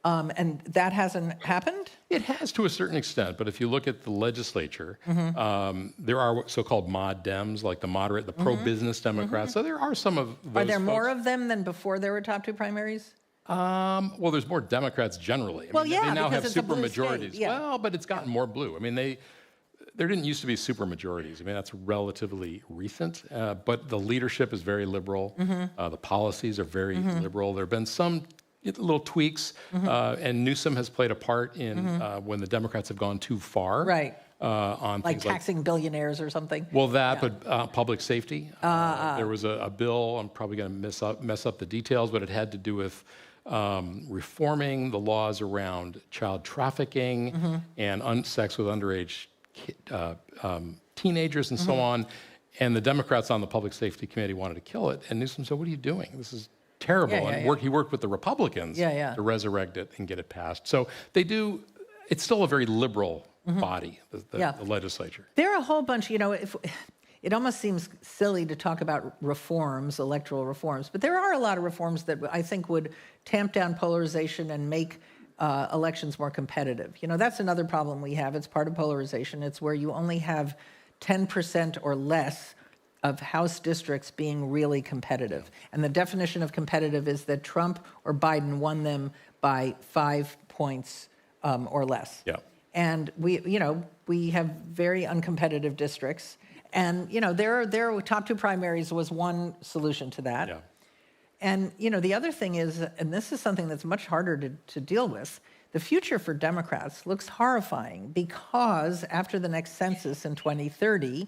And that hasn't happened? It has to a certain extent, but if you look at the legislature, there are so-called mod Dems, like the moderate, the pro-business Democrats. So there are some of those. Are there more of them than before there were top two primaries? Well, there's more Democrats generally. I mean, they now have super majorities. Well, but it's gotten more blue. I mean, there didn't used to be super majorities. I mean, that's relatively recent, but the leadership is very liberal. The policies are very liberal. There have been some little tweaks, and Newsom has played a part in when the Democrats have gone too far. Right. On like taxing billionaires or something? Well, but public safety. There was a bill, I'm probably going to mess up the details, but it had to do with reforming the laws around child trafficking and sex with underage teenagers and so on. And the Democrats on the Public Safety Committee wanted to kill it. And Newsom said, what are you doing? This is terrible. He worked with the Republicans to resurrect it and get it passed. So they do, it's still a very liberal body, the legislature. There are a whole bunch, it almost seems silly to talk about reforms, electoral reforms, but there are a lot of reforms that I think would tamp down polarization and make elections more competitive. That's another problem we have. It's part of polarization. It's where you only have 10% or less of House districts being really competitive. And the definition of competitive is that Trump or Biden won them by 5 points or less. Yeah. And we have very uncompetitive districts. And, their top two primaries was one solution to that. Yeah. And, the other thing is, and this is something that's much harder to deal with, the future for Democrats looks horrifying because after the next census in 2030,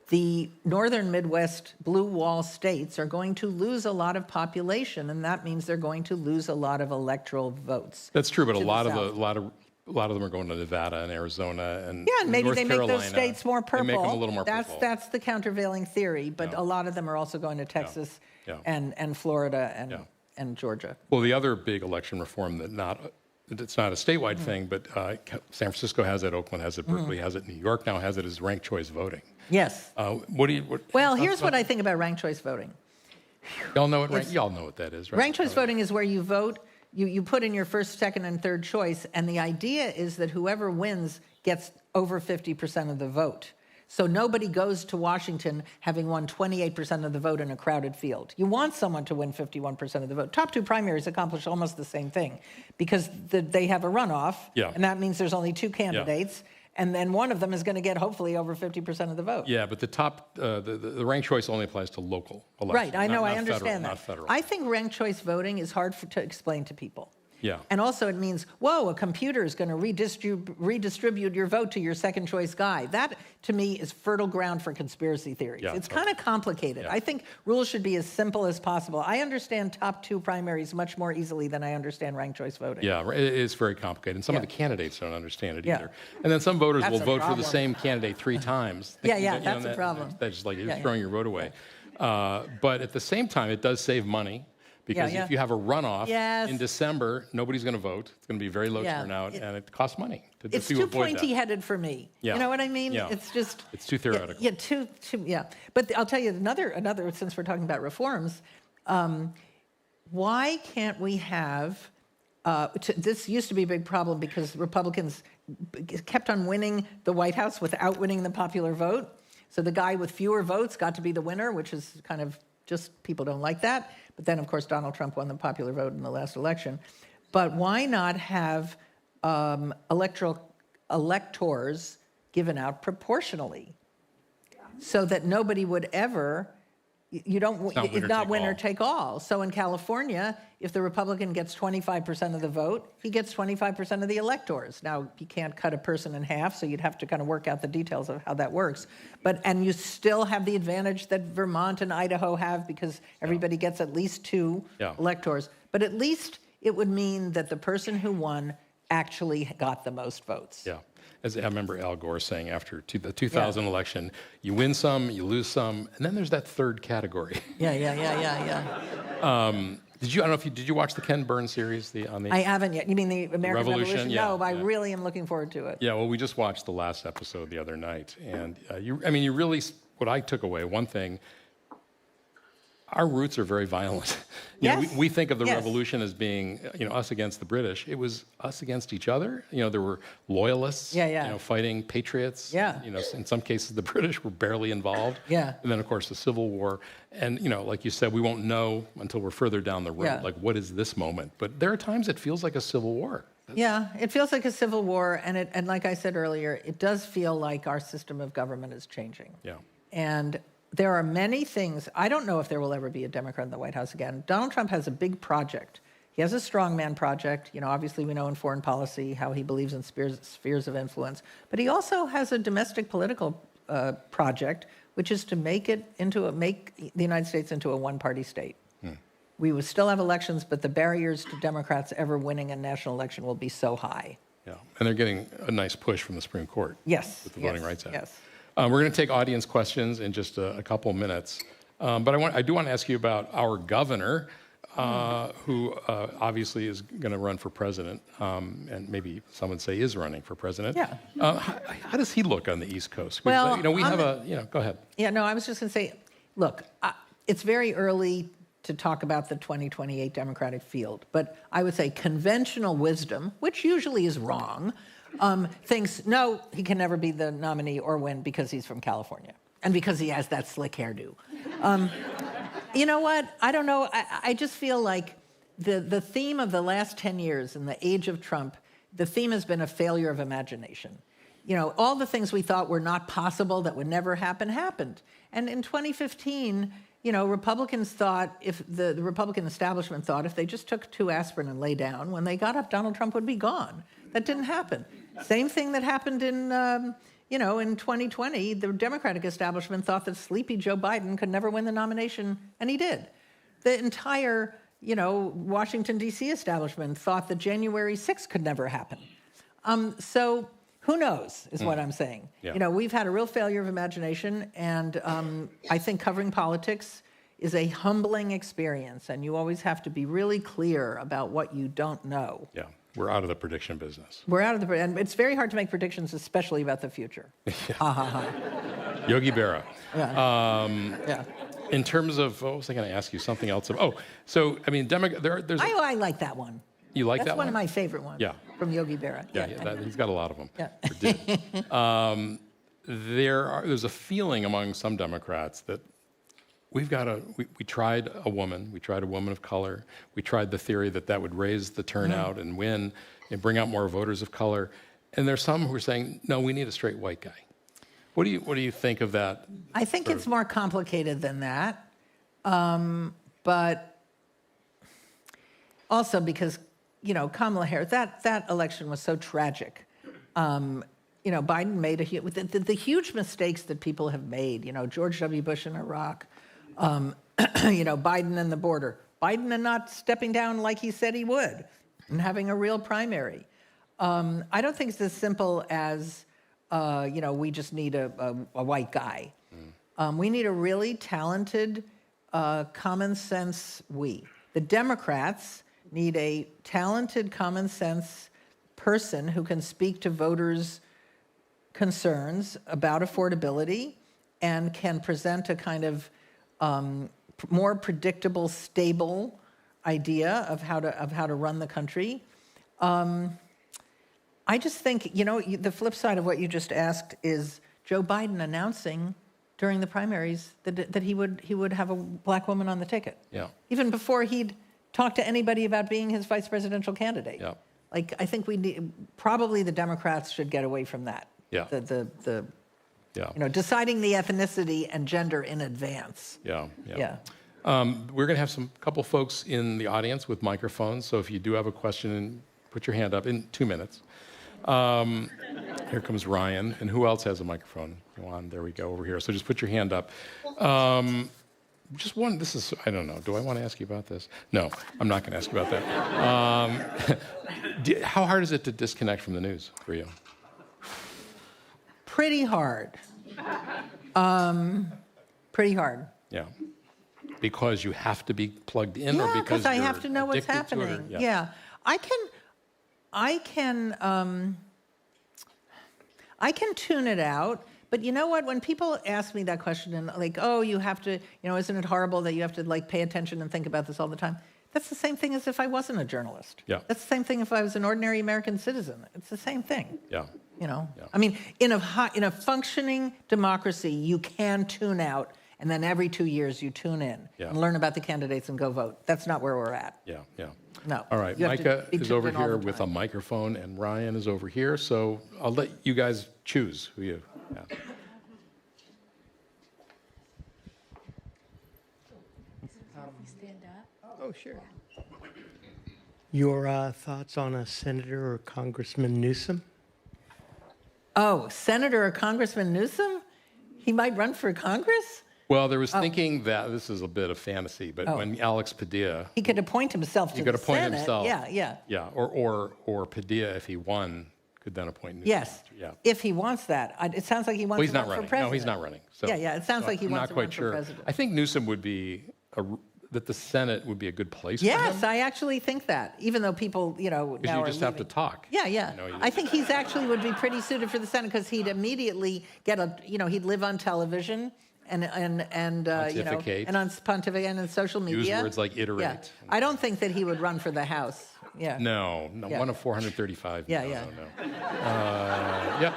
the northern Midwest blue wall states are going to lose a lot of population, and that means they're going to lose a lot of electoral votes. That's true, but a lot of them are going to Nevada and Arizona and and maybe North they Carolina. make those states more purple. They make them a little more purple. That's the countervailing theory, but a lot of them are also going to Texas and Florida and Georgia. Well, the other big election reform it's not a statewide thing, but San Francisco has it, Oakland has it, Berkeley has it, New York now has it, is ranked choice voting. Yes. Here's what I think about ranked choice voting. Y'all know what that is, right? Ranked choice voting is where you vote, you put in your first, second, and third choice, and the idea is that whoever wins gets over 50% of the vote. So nobody goes to Washington having won 28% of the vote in a crowded field. You want someone to win 51% of the vote. Top two primaries accomplish almost the same thing because they have a runoff, and that means there's only two candidates. and then one of them is going to get hopefully over 50% of the vote. Yeah, but the top, the ranked choice only applies to local elections. Right, I know, not I understand federal, that. Not federal. I think ranked choice voting is hard to explain to people. Yeah. And also it means, whoa, a computer is going to redistribute your vote to your second choice guy. That, to me, is fertile ground for conspiracy theories. Yeah, it's kind of complicated. Yeah. I think rules should be as simple as possible. I understand top two primaries much more easily than I understand ranked choice voting. Yeah, it is very complicated. And some of Yeah. the candidates don't understand it Yeah. either. And then some voters That's will a vote for the problem. same candidate 3 times. Yeah, thinking yeah, that, that's a problem. That's just like you're Yeah, throwing your vote away. But at the same time, it does save money. Because Yeah, yeah. if you have a runoff Yes. in December, nobody's going to vote. It's going to be very low Yeah. turnout, and it costs money to It's to too avoid that. pointy-headed for me. Yeah. You know what I mean? Yeah. It's just... It's too theoretical. Yeah, yeah. But I'll tell you another, since we're talking about reforms, why can't we have... this used to be a big problem because Republicans kept on winning the White House without winning the popular vote. So the guy with fewer votes got to be the winner, which is kind of just, people don't like that. But then, of course, Donald Trump won the popular vote in the last election. But why not have electors given out proportionally so that nobody would ever... You don't. It's not winner take all. So in California, if the Republican gets 25% of the vote, he gets 25% of the electors. Now, you can't cut a person in half, so you'd have to kind of work out the details of how that works. And you still have the advantage that Vermont and Idaho have because everybody gets at least 2 electors. But at least it would mean that the person who won actually got the most votes. Yeah. As I remember Al Gore saying after the 2000 election, you win some, you lose some, and then there's that third category. Yeah. I don't know if did you watch the Ken Burns series on the? I haven't yet. You mean the American Revolution? Yeah, No, but yeah. I really am looking forward to it. Yeah, well, we just watched the last episode the other night, and you really, what I took away, one thing, our roots are very violent. Yes. We think of the Yes. revolution as being, us against the British. It was us against each other. There were loyalists, fighting patriots. Yeah. In some cases, the British were barely involved. Yeah. And then, of course, the Civil War. And, like you said, we won't know until we're further down the road, Yeah. like, what is this moment? But there are times it feels like a civil war. Yeah, it feels like a civil war, and like I said earlier, it does feel like our system of government is changing. Yeah. And there are many things. I don't know if there will ever be a Democrat in the White House again. Donald Trump has a big project. He has a strongman project. Obviously we know in foreign policy how he believes in spheres of influence. But he also has a domestic political project, which is to make the United States into a one-party state. We will still have elections, but the barriers to Democrats ever winning a national election will be so high. Yeah, and they're getting a nice push from the Supreme Court. Yes. With the Voting Rights Act. Yes. We're going to take audience questions in just a couple of minutes. But I do want to ask you about our governor, who obviously is going to run for president, and maybe some would say is running for president. Yeah. How does he look on the East Coast? Well, we have go ahead. Yeah, no, I was just going to say, look, it's very early to talk about the 2028 Democratic field, but I would say conventional wisdom, which usually is wrong, thinks, no, he can never be the nominee or win because he's from California and because he has that slick hairdo. You know what? I don't know. I just feel like the theme of the last 10 years in the age of Trump, the theme has been a failure of imagination. All the things we thought were not possible, that would never happen, happened. And in 2015, Republicans thought, if the Republican establishment thought if they just took 2 aspirin and lay down, when they got up, Donald Trump would be gone. That didn't happen. Same thing that happened in 2020. The Democratic establishment thought that sleepy Joe Biden could never win the nomination, and he did. The entire, Washington, D.C. establishment thought that January 6th could never happen. So who knows, is what I'm saying. Yeah. We've had a real failure of imagination, and I think covering politics is a humbling experience, and you always have to be really clear about what you don't know. Yeah, we're out of the prediction business. We're out of and it's very hard to make predictions, especially about the future. Ha ha ha. Yogi Berra. Yeah. In terms of, what was I going to ask you? Something else. There's. I like that one. You like That's that one of my favorite ones. Yeah. From Yogi Berra. Yeah, he's got a lot of them. Yeah. Or did. There's a feeling among some Democrats that we tried a woman of color. We tried the theory that would raise the turnout and win and bring out more voters of color. And there's some who are saying, no, we need a straight white guy. What do you think of that? I think it's more complicated than that. But also because, Kamala Harris, that election was so tragic. Biden made the huge mistakes that people have made, George W. Bush in Iraq, Biden and the border, Biden and not stepping down like he said he would and having a real primary. I don't think it's as simple as, we just need a white guy. We need a really talented, common sense The Democrats need a talented, common sense person who can speak to voters' concerns about affordability and can present a kind of more predictable, stable idea of how to run the country. I just think, the flip side of what you just asked is Joe Biden announcing during the primaries that he would have a black woman on the ticket. Yeah. Even before he'd talked to anybody about being his vice presidential candidate. Yeah. Like, I think probably the Democrats should get away from that. Yeah. Deciding the ethnicity and gender in advance. Yeah. We're going to have couple folks in the audience with microphones, so if you do have a question, put your hand up in 2 minutes. Here comes Ryan, and who else has a microphone? Go on, there we go, over here. So just put your hand up. Just one, I don't know, do I want to ask you about this? No, I'm not going to ask you about that. How hard is it to disconnect from the news for you? Pretty hard. Pretty hard. Yeah. Because you have to be plugged in, or because I have to know what's happening. Yeah. I can tune it out, but you know what? When people ask me that question and like, oh, you have to, isn't it horrible that you have to pay attention and think about this all the time? That's the same thing as if I wasn't a journalist. Yeah. That's the same thing if I was an ordinary American citizen. It's the same thing. Yeah. Yeah. I mean, in a functioning democracy, you can tune out, and then every 2 years you tune in and learn about the candidates and go vote. That's not where we're at. Yeah. No. All right, Micah is over here with a microphone, and Ryan is over here. So I'll let you guys choose who you. Yeah. Stand up. Oh, sure. Your thoughts on a Senator or Congressman Newsom? Oh, Senator or Congressman Newsom? He might run for Congress? Well, there was thinking that this is a bit of fantasy, but when Alex Padilla, he could appoint himself to the Senate. He could appoint himself. Yeah. Or Padilla, if he won, could then appoint Newsom. Yes. Yeah. If he wants that, it sounds like he wants to run for president. No, he's not running. So, it sounds like he wants to run for president. I think Newsom would be that the Senate would be a good place. Yes, for him. I actually think that. Even though people, now you just have to talk. Yeah. I think he's actually would be pretty suited for the Senate because he'd immediately get he'd live on television. And and on pontificate and on social media. Use words like iterate. Yeah. I don't think that he would run for the House. Yeah. No. One of 435. Yeah. No. Yep.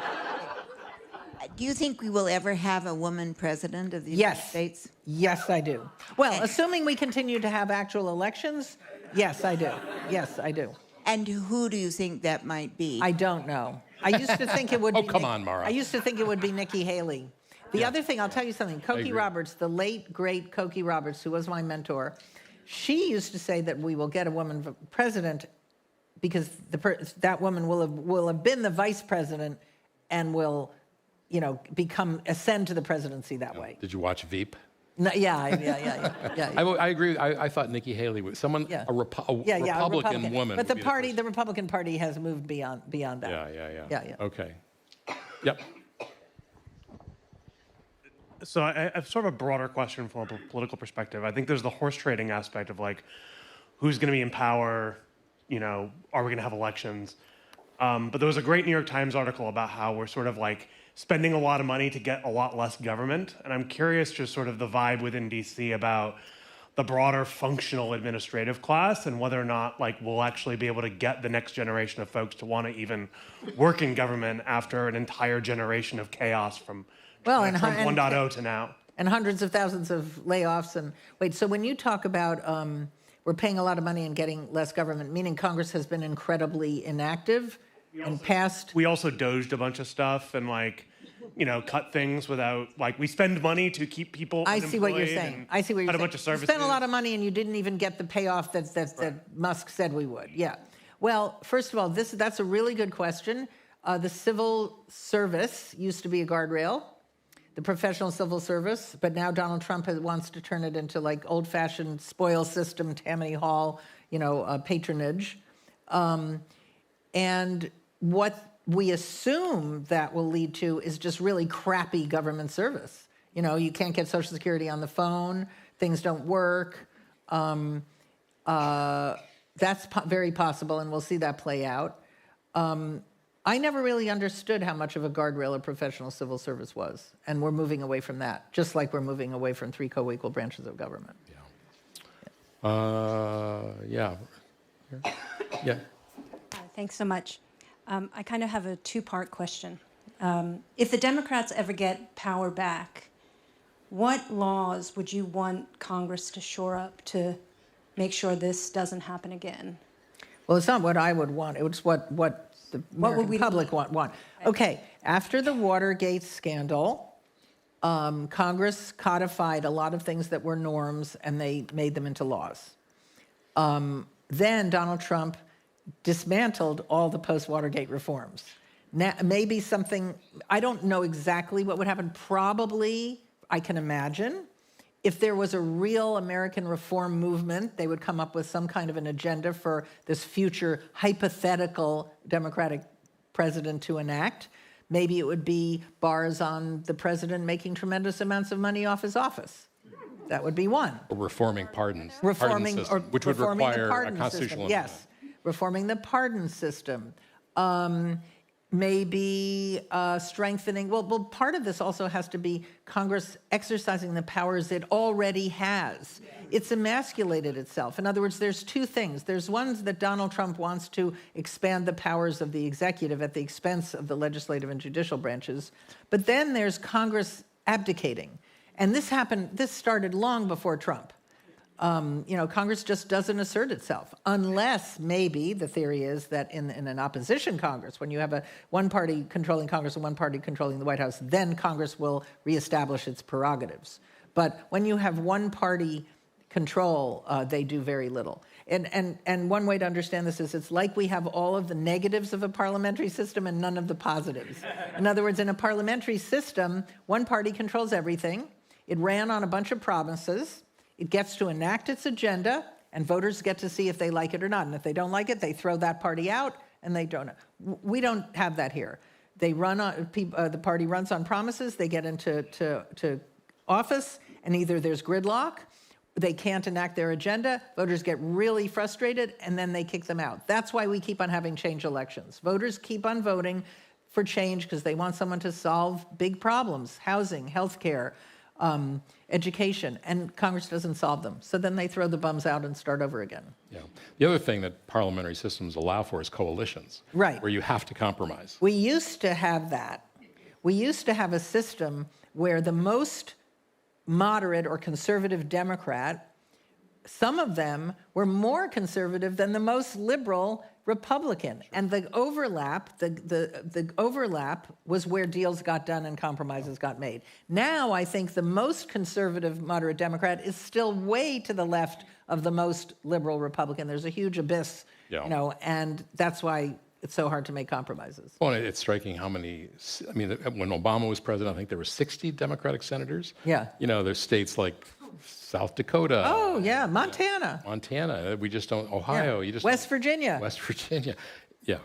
Do you think we will ever have a woman president of the United States? Yes, I do. Well, assuming we continue to have actual elections, yes, I do. Yes, I do. And who do you think that might be? I don't know. I used to think it would be. Oh, come on, Mara. I used to think it would be Nikki Haley. The other thing, I'll tell you something. Cokie Roberts, the late, great Cokie Roberts, who was my mentor, she used to say that we will get a woman president because that woman will have been the vice president and will, ascend to the presidency that way. Did you watch Veep? No, yeah. I agree. I thought Nikki Haley was a Republican woman. But the Republican Party has moved beyond that. Yeah. Okay. Yep. So I have sort of a broader question from a political perspective. I think there's the horse trading aspect of who's going to be in power, are we going to have elections? But there was a great New York Times article about how we're sort of spending a lot of money to get a lot less government. And I'm curious just sort of the vibe within DC about the broader functional administrative class and whether or not we'll actually be able to get the next generation of folks to want to even work in government after an entire generation of chaos from 1.0 to now. And hundreds of thousands of layoffs. So when you talk about we're paying a lot of money and getting less government, meaning Congress has been incredibly inactive and passed. We also doged a bunch of stuff and cut things without, we spend money to keep people I see what you're saying. I see what you're saying. A bunch of services. You spent a lot of money and you didn't even get the payoff that Musk said we would. Yeah. Well, first of all, that's a really good question. The civil service used to be a guardrail, the professional civil service, but now Donald Trump wants to turn it into old-fashioned spoil system, Tammany Hall, patronage. And what we assume that will lead to is just really crappy government service. You can't get Social Security on the phone, things don't work. That's very possible, and we'll see that play out. I never really understood how much of a guardrail a professional civil service was, and we're moving away from that, just like we're moving away from 3 co-equal branches of government. Yeah. Thanks so much. I kind of have a two-part question. If the Democrats ever get power back, what laws would you want Congress to shore up to make sure this doesn't happen again? Well, it's not what I would want. It's what the American public want. Okay, after the Watergate scandal, Congress codified a lot of things that were norms, and they made them into laws. Then Donald Trump dismantled all the post-Watergate reforms. Now, maybe something, I don't know exactly what would happen. Probably, I can imagine, if there was a real American reform movement, they would come up with some kind of an agenda for this future hypothetical Democratic president to enact. Maybe it would be bars on the president making tremendous amounts of money off his office. That would be one. Or reforming pardons. Reforming, pardon system, which would require a constitutional amendment. Yes, reforming the pardon system. Maybe strengthening, well, part of this also has to be Congress exercising the powers it already has. It's emasculated itself. In other words, there's two things. There's ones that Donald Trump wants to expand the powers of the executive at the expense of the legislative and judicial branches. But then there's Congress abdicating. And this started long before Trump. Congress just doesn't assert itself unless maybe the theory is that in an opposition Congress, when you have one party controlling Congress and one party controlling the White House, then Congress will reestablish its prerogatives. But when you have one party control, they do very little. And one way to understand this is it's like we have all of the negatives of a parliamentary system and none of the positives. In other words, in a parliamentary system, one party controls everything. It ran on a bunch of promises. It gets to enact its agenda, and voters get to see if they like it or not. And if they don't like it, they throw that party out, and they don't. We don't have that here. They run on the party runs on promises. They get into to office, and either there's gridlock, they can't enact their agenda. Voters get really frustrated, and then they kick them out. That's why we keep on having change elections. Voters keep on voting for change because they want someone to solve big problems: housing, healthcare, education, and Congress doesn't solve them. So then they throw the bums out and start over again. Yeah. The other thing that parliamentary systems allow for is coalitions. Right. Where you have to compromise. We used to have that. We used to have a system where the most moderate or conservative Democrat, some of them were more conservative than the most liberal Republican. And the overlap, the overlap was where deals got done and compromises got made. Now I think the most conservative moderate Democrat is still way to the left of the most liberal Republican. There's a huge abyss, and that's why it's so hard to make compromises. Well, it's striking how many, when Obama was president, I think there were 60 Democratic senators. Yeah. There's states like South Dakota. Oh, yeah, Montana. Montana. We just don't, Ohio. Yeah. You just West Virginia. West Virginia. Yeah.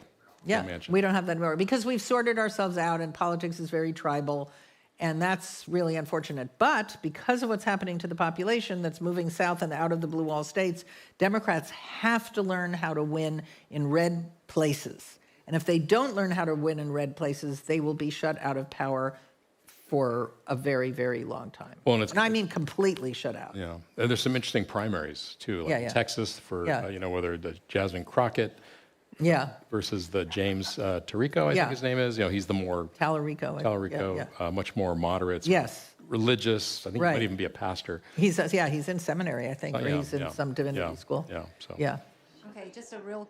Yeah, we don't have that anymore because we've sorted ourselves out and politics is very tribal, and that's really unfortunate. But because of what's happening to the population that's moving south and out of the blue wall states, Democrats have to learn how to win in red places. And if they don't learn how to win in red places, they will be shut out of power for a very, very long time. Well, and I mean completely shut out. Yeah, and there's some interesting primaries too, like in Texas for whether the Jasmine Crockett versus the James Tirico, I think his name is. He's the more Tallarico, much more moderate. Yes. Religious. I think he might even be a pastor. He's in seminary, I think, or he's in some divinity school. Yeah. So. Yeah. Okay, just a real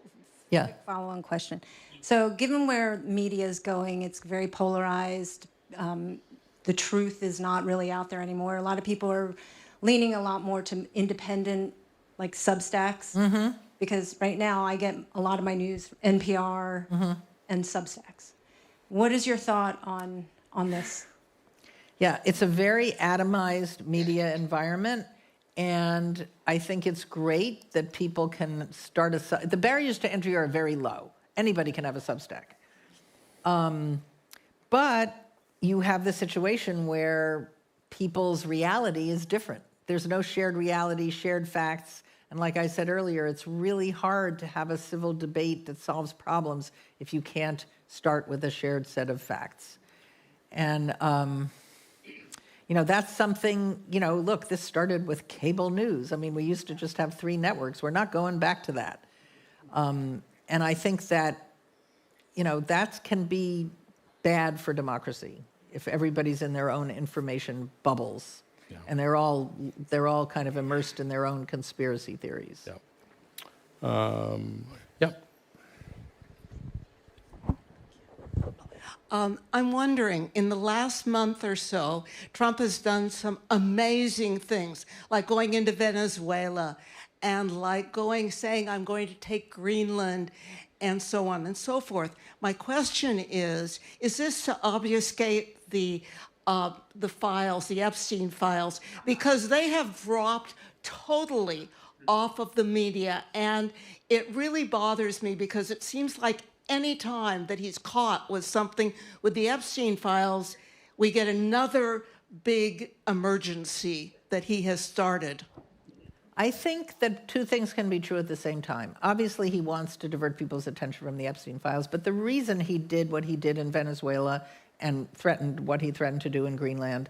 quick follow-on question. So given where media is going, it's very polarized. The truth is not really out there anymore. A lot of people are leaning a lot more to independent, like Substacks, because right now I get a lot of my news from NPR and Substacks. What is your thought on this? Yeah, it's a very atomized media environment, and I think it's great that people can start the barriers to entry are very low. Anybody can have a Substack. But you have the situation where people's reality is different. There's no shared reality, shared facts. And like I said earlier, it's really hard to have a civil debate that solves problems if you can't start with a shared set of facts. And, that's something, look, this started with cable news. I mean, we used to just have 3 networks. We're not going back to that. And I think that, that can be bad for democracy if everybody's in their own information bubbles. Yeah. And they're all kind of immersed in their own conspiracy theories. Yeah. Yep. I'm wondering, in the last month or so, Trump has done some amazing things, like going into Venezuela and like saying, I'm going to take Greenland, and so on and so forth. My question is this to obfuscate the files, the Epstein files, because they have dropped totally off of the media, and it really bothers me because it seems like any time that he's caught with something with the Epstein files, we get another big emergency that he has started. I think that 2 things can be true at the same time. Obviously, he wants to divert people's attention from the Epstein files, but the reason he did what he did in Venezuela and threatened what he threatened to do in Greenland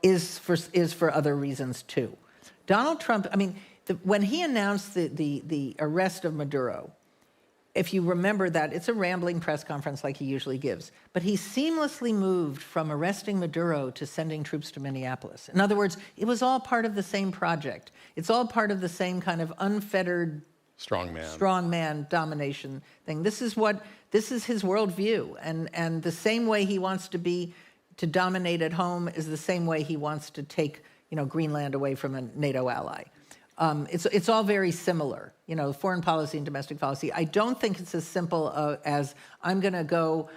is for other reasons too. Donald Trump, I mean, when he announced the arrest of Maduro, if you remember that, it's a rambling press conference like he usually gives, but he seamlessly moved from arresting Maduro to sending troops to Minneapolis. In other words, it was all part of the same project. It's all part of the same kind of unfettered strongman domination thing. This is his worldview, and the same way he wants to dominate at home is the same way he wants to take Greenland away from a NATO ally. It's all very similar, foreign policy and domestic policy. I don't think it's as simple as I'm going to go,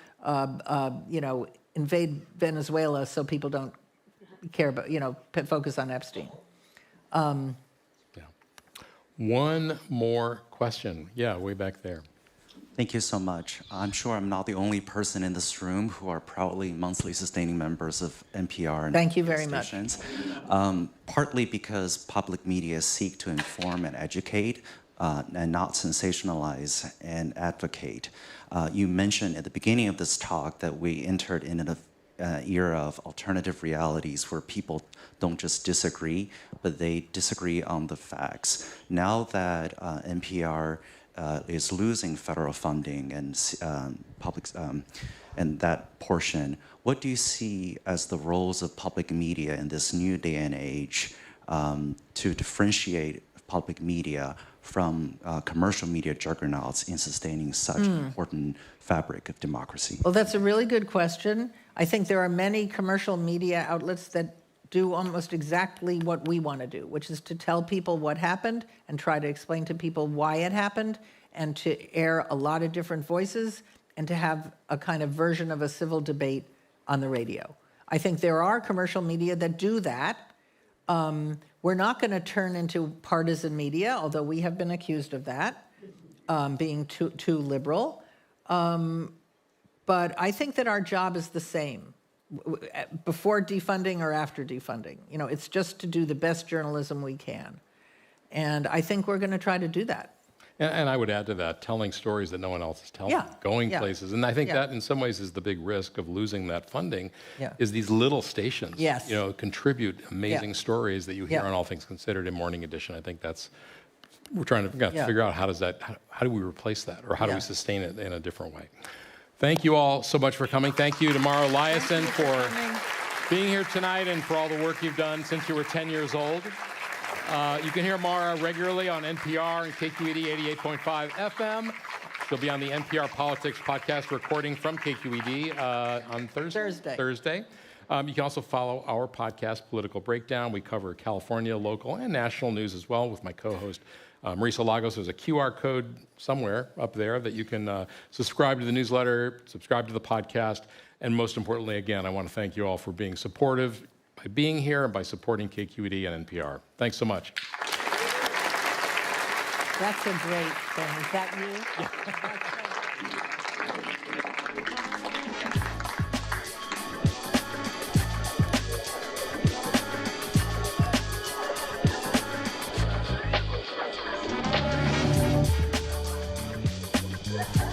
invade Venezuela so people don't care about, focus on Epstein. Yeah. One more question. Yeah, way back there. Thank you so much. I'm sure I'm not the only person in this room who are proudly monthly sustaining members of NPR. And thank you very much. Partly because public media seek to inform and educate and not sensationalize and advocate. You mentioned at the beginning of this talk that we entered in an era of alternative realities where people don't just disagree, but they disagree on the facts. Now that NPR is losing federal funding and and that portion, what do you see as the roles of public media in this new day and age to differentiate public media from commercial media juggernauts in sustaining such an important fabric of democracy? Well, that's a really good question. I think there are many commercial media outlets that do almost exactly what we want to do, which is to tell people what happened and try to explain to people why it happened, and to air a lot of different voices, and to have a kind of version of a civil debate on the radio. I think there are commercial media that do that. We're not going to turn into partisan media, although we have been accused of that, being too liberal. But I think that our job is the same, before defunding or after defunding. It's just to do the best journalism we can. And I think we're going to try to do that. And I would add to that, telling stories that no one else is telling, going places. And I think that in some ways is the big risk of losing that funding, is these little stations, contribute amazing stories that you hear on All Things Considered in Morning Edition. I think we're trying to figure out how do we replace that, or how do we sustain it in a different way. Thank you all so much for coming. Thank you to Mara Liasson for being here tonight and for all the work you've done since you were 10 years old. You can hear Mara regularly on NPR and KQED 88.5 FM. She'll be on the NPR Politics podcast recording from KQED on Thursday. You can also follow our podcast, Political Breakdown. We cover California, local, and national news as well with my co-host, Marisa Lagos. There's a QR code somewhere up there that you can subscribe to the newsletter, subscribe to the podcast, and most importantly, again, I want to thank you all for being supportive by being here and by supporting KQED and NPR. Thanks so much. That's a great thing. Is that you? Yeah.